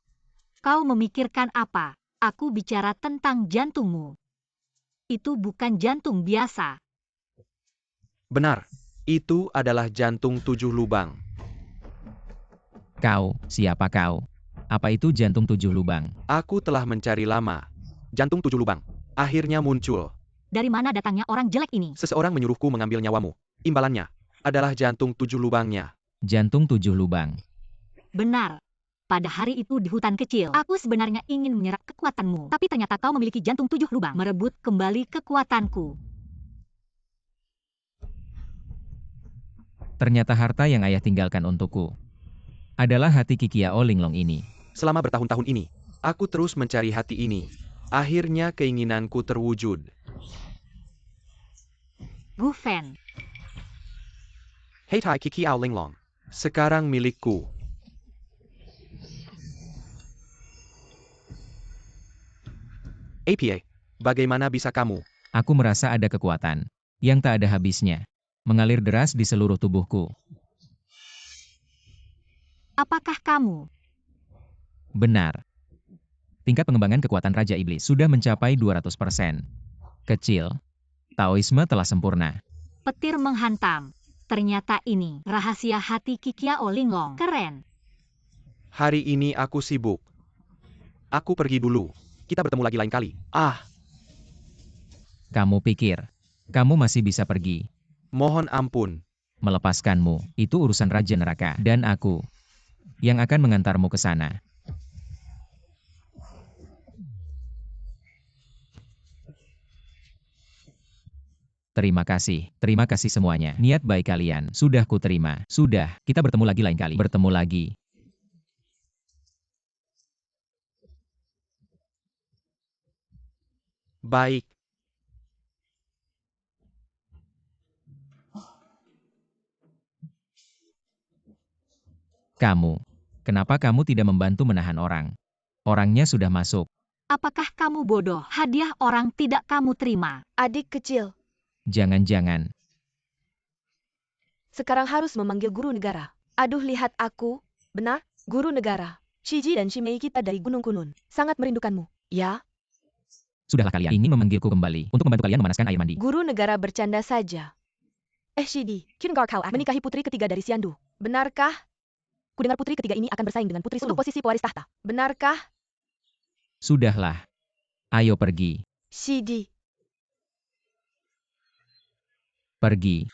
Kau memikirkan apa? Aku bicara tentang jantungmu. Itu bukan jantung biasa. Benar, itu adalah jantung 7 lubang. Kau, siapa kau? Apa itu jantung 7 lubang? Aku telah mencari lama. Jantung 7 lubang. Akhirnya muncul. Dari mana datangnya orang jelek ini? Seseorang menyuruhku mengambil nyawamu. Imbalannya adalah jantung 7 lubangnya. Jantung 7 lubang. Benar. Pada hari itu di hutan kecil, aku sebenarnya ingin menyerap kekuatanmu. Tapi ternyata kau memiliki jantung 7 lubang. Merebut kembali kekuatanku. Ternyata harta yang ayah tinggalkan untukku adalah hati Kikiao Linglong ini. Selama bertahun-tahun ini, aku terus mencari hati ini. Akhirnya keinginanku terwujud. Gu Fan. Hei Tai Kikiao Linglong. Sekarang milikku. APA, bagaimana bisa kamu? Aku merasa ada kekuatan yang tak ada habisnya mengalir deras di seluruh tubuhku. Apakah kamu? Benar. Tingkat pengembangan kekuatan Raja Iblis sudah mencapai 200%. Kecil. Taoisme telah sempurna. Petir menghantam. Ternyata ini rahasia hati Kikiao Linglong. Keren. Hari ini aku sibuk. Aku pergi dulu. Kita bertemu lagi lain kali. Kamu pikir kamu masih bisa pergi? Mohon ampun. Melepaskanmu, itu urusan Raja Neraka dan aku yang akan mengantarmu ke sana. Terima kasih semuanya. Niat baik kalian, sudah kuterima. Sudah, kita bertemu lagi lain kali. Bertemu lagi. Baik. Kamu, kenapa kamu tidak membantu menahan orang? Orangnya sudah masuk. Apakah kamu bodoh? Hadiah orang tidak kamu terima. Adik kecil, Jangan-jangan. sekarang harus memanggil guru negara. Aduh, lihat aku. Benar, guru negara. Shiji dan Shimei kita dari Gunung Kunun. Sangat merindukanmu. Ya, Sudahlah kalian ingin memanggilku kembali untuk membantu kalian memanaskan air mandi. guru negara bercanda saja. Shidi, Qin Gar Kau akan menikahi putri ketiga dari Xiandu. Benarkah? Kudengar putri ketiga ini akan bersaing dengan putri sulung untuk posisi pewaris tahta. Benarkah? Sudahlah. Ayo pergi. Shidi, Pergi.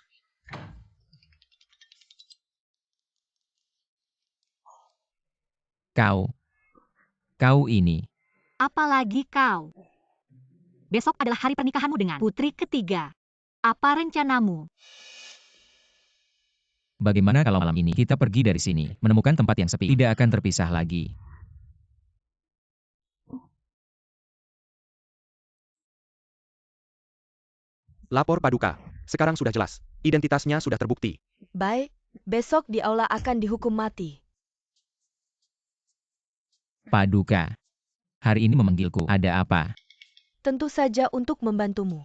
Kau ini. Apalagi kau. Besok adalah hari pernikahanmu dengan putri ketiga. Apa rencanamu? Bagaimana kalau malam ini kita pergi dari sini, menemukan tempat yang sepi, tidak akan terpisah lagi. Lapor Paduka. Sekarang sudah jelas. Identitasnya sudah terbukti. Baik, besok di aula akan dihukum mati. Paduka. Hari ini memanggilku, ada apa? Tentu saja untuk membantumu.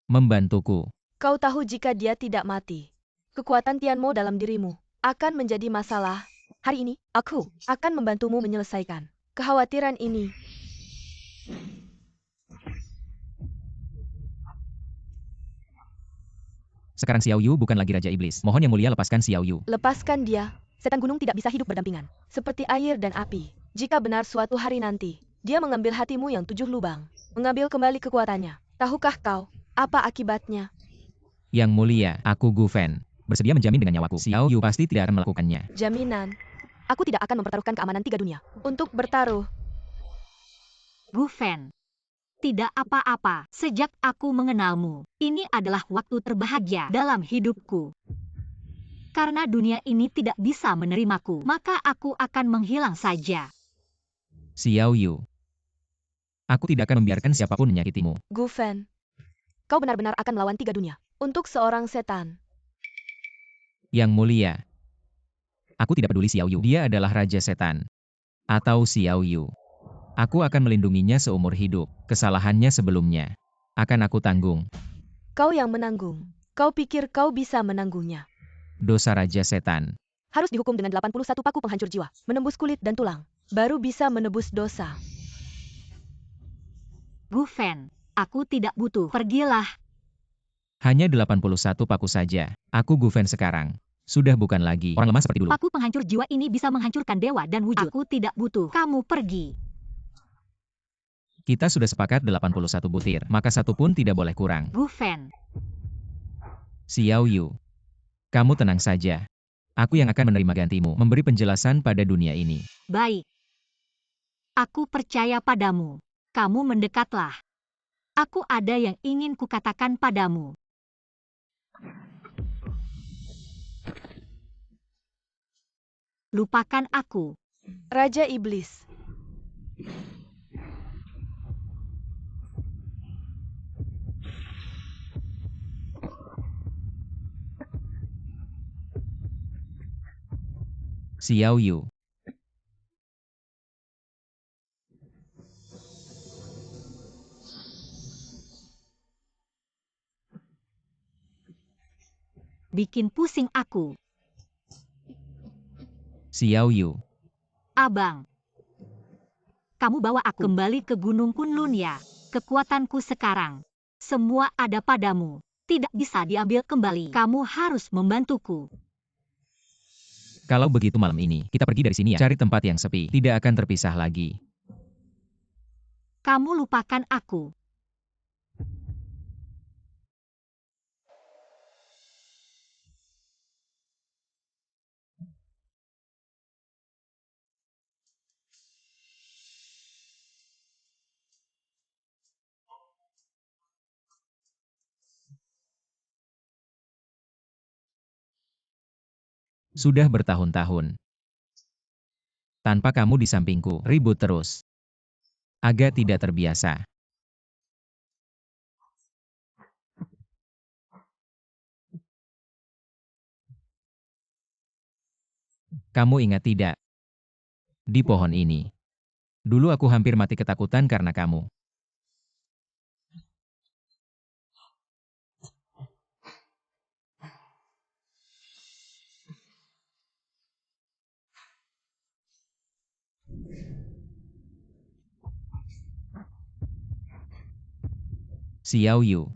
Membantuku. Kau tahu jika dia tidak mati, kekuatan Tianmo dalam dirimu akan menjadi masalah. Hari ini, aku akan membantumu menyelesaikan kekhawatiran ini. Sekarang Xiao Yu bukan lagi Raja Iblis. Mohon Yang Mulia lepaskan Xiao Yu. Lepaskan dia. Setan gunung tidak bisa hidup berdampingan, seperti air dan api. Jika benar suatu hari nanti, dia mengambil hatimu yang 7 lubang, mengambil kembali kekuatannya. Tahukah kau, apa akibatnya? Yang Mulia, aku Gu Fen. Bersedia menjamin dengan nyawaku. Xiao Yu pasti tidak akan melakukannya. Jaminan. Aku tidak akan mempertaruhkan keamanan 3 dunia untuk bertaruh. Gu Fen. Tidak apa-apa, sejak aku mengenalmu, ini adalah waktu terbahagia dalam hidupku. Karena dunia ini tidak bisa menerimaku, maka aku akan menghilang saja. Xiao Yu. Aku tidak akan membiarkan siapapun menyakitimu. Gu Fen, kau benar-benar akan melawan 3 dunia untuk seorang setan. Yang Mulia. Aku tidak peduli Xiao Yu. Dia adalah Raja Setan. Atau Xiao Yu. Aku akan melindunginya seumur hidup. Kesalahannya sebelumnya akan aku tanggung. Kau yang menanggung. Kau pikir kau bisa menanggungnya. Dosa Raja Setan. Harus dihukum dengan 81 paku penghancur jiwa, menembus kulit dan tulang, baru bisa menebus dosa. Gu Fen, aku tidak butuh, pergilah. Hanya 81 paku saja. Aku Gu Fen sekarang. Sudah bukan lagi orang lemah seperti dulu. Paku penghancur jiwa ini bisa menghancurkan dewa dan wujud. Aku tidak butuh, kamu pergi. Kita sudah sepakat 81 butir, maka satu pun tidak boleh kurang. Gu Fen, Xiao Yu. Kamu tenang saja. Aku yang akan menerima gantimu, memberi penjelasan pada dunia ini. baik. Aku percaya padamu. Kamu mendekatlah. Aku ada yang ingin kukatakan padamu. Lupakan aku. Raja Iblis. Xiao Yu. Bikin pusing aku. Xiao Yu. Abang. Kamu bawa aku kembali ke Gunung Kunlun ya. Kekuatanku sekarang. Semua ada padamu. Tidak bisa diambil kembali. Kamu harus membantuku. Kalau begitu malam ini, kita pergi dari sini ya. Cari tempat yang sepi, tidak akan terpisah lagi. Kamu lupakan aku. Sudah bertahun-tahun. Tanpa kamu di sampingku, ribut terus. Agak tidak terbiasa. Kamu ingat tidak? Di pohon ini. Dulu aku hampir mati ketakutan karena kamu. Xiao Yu.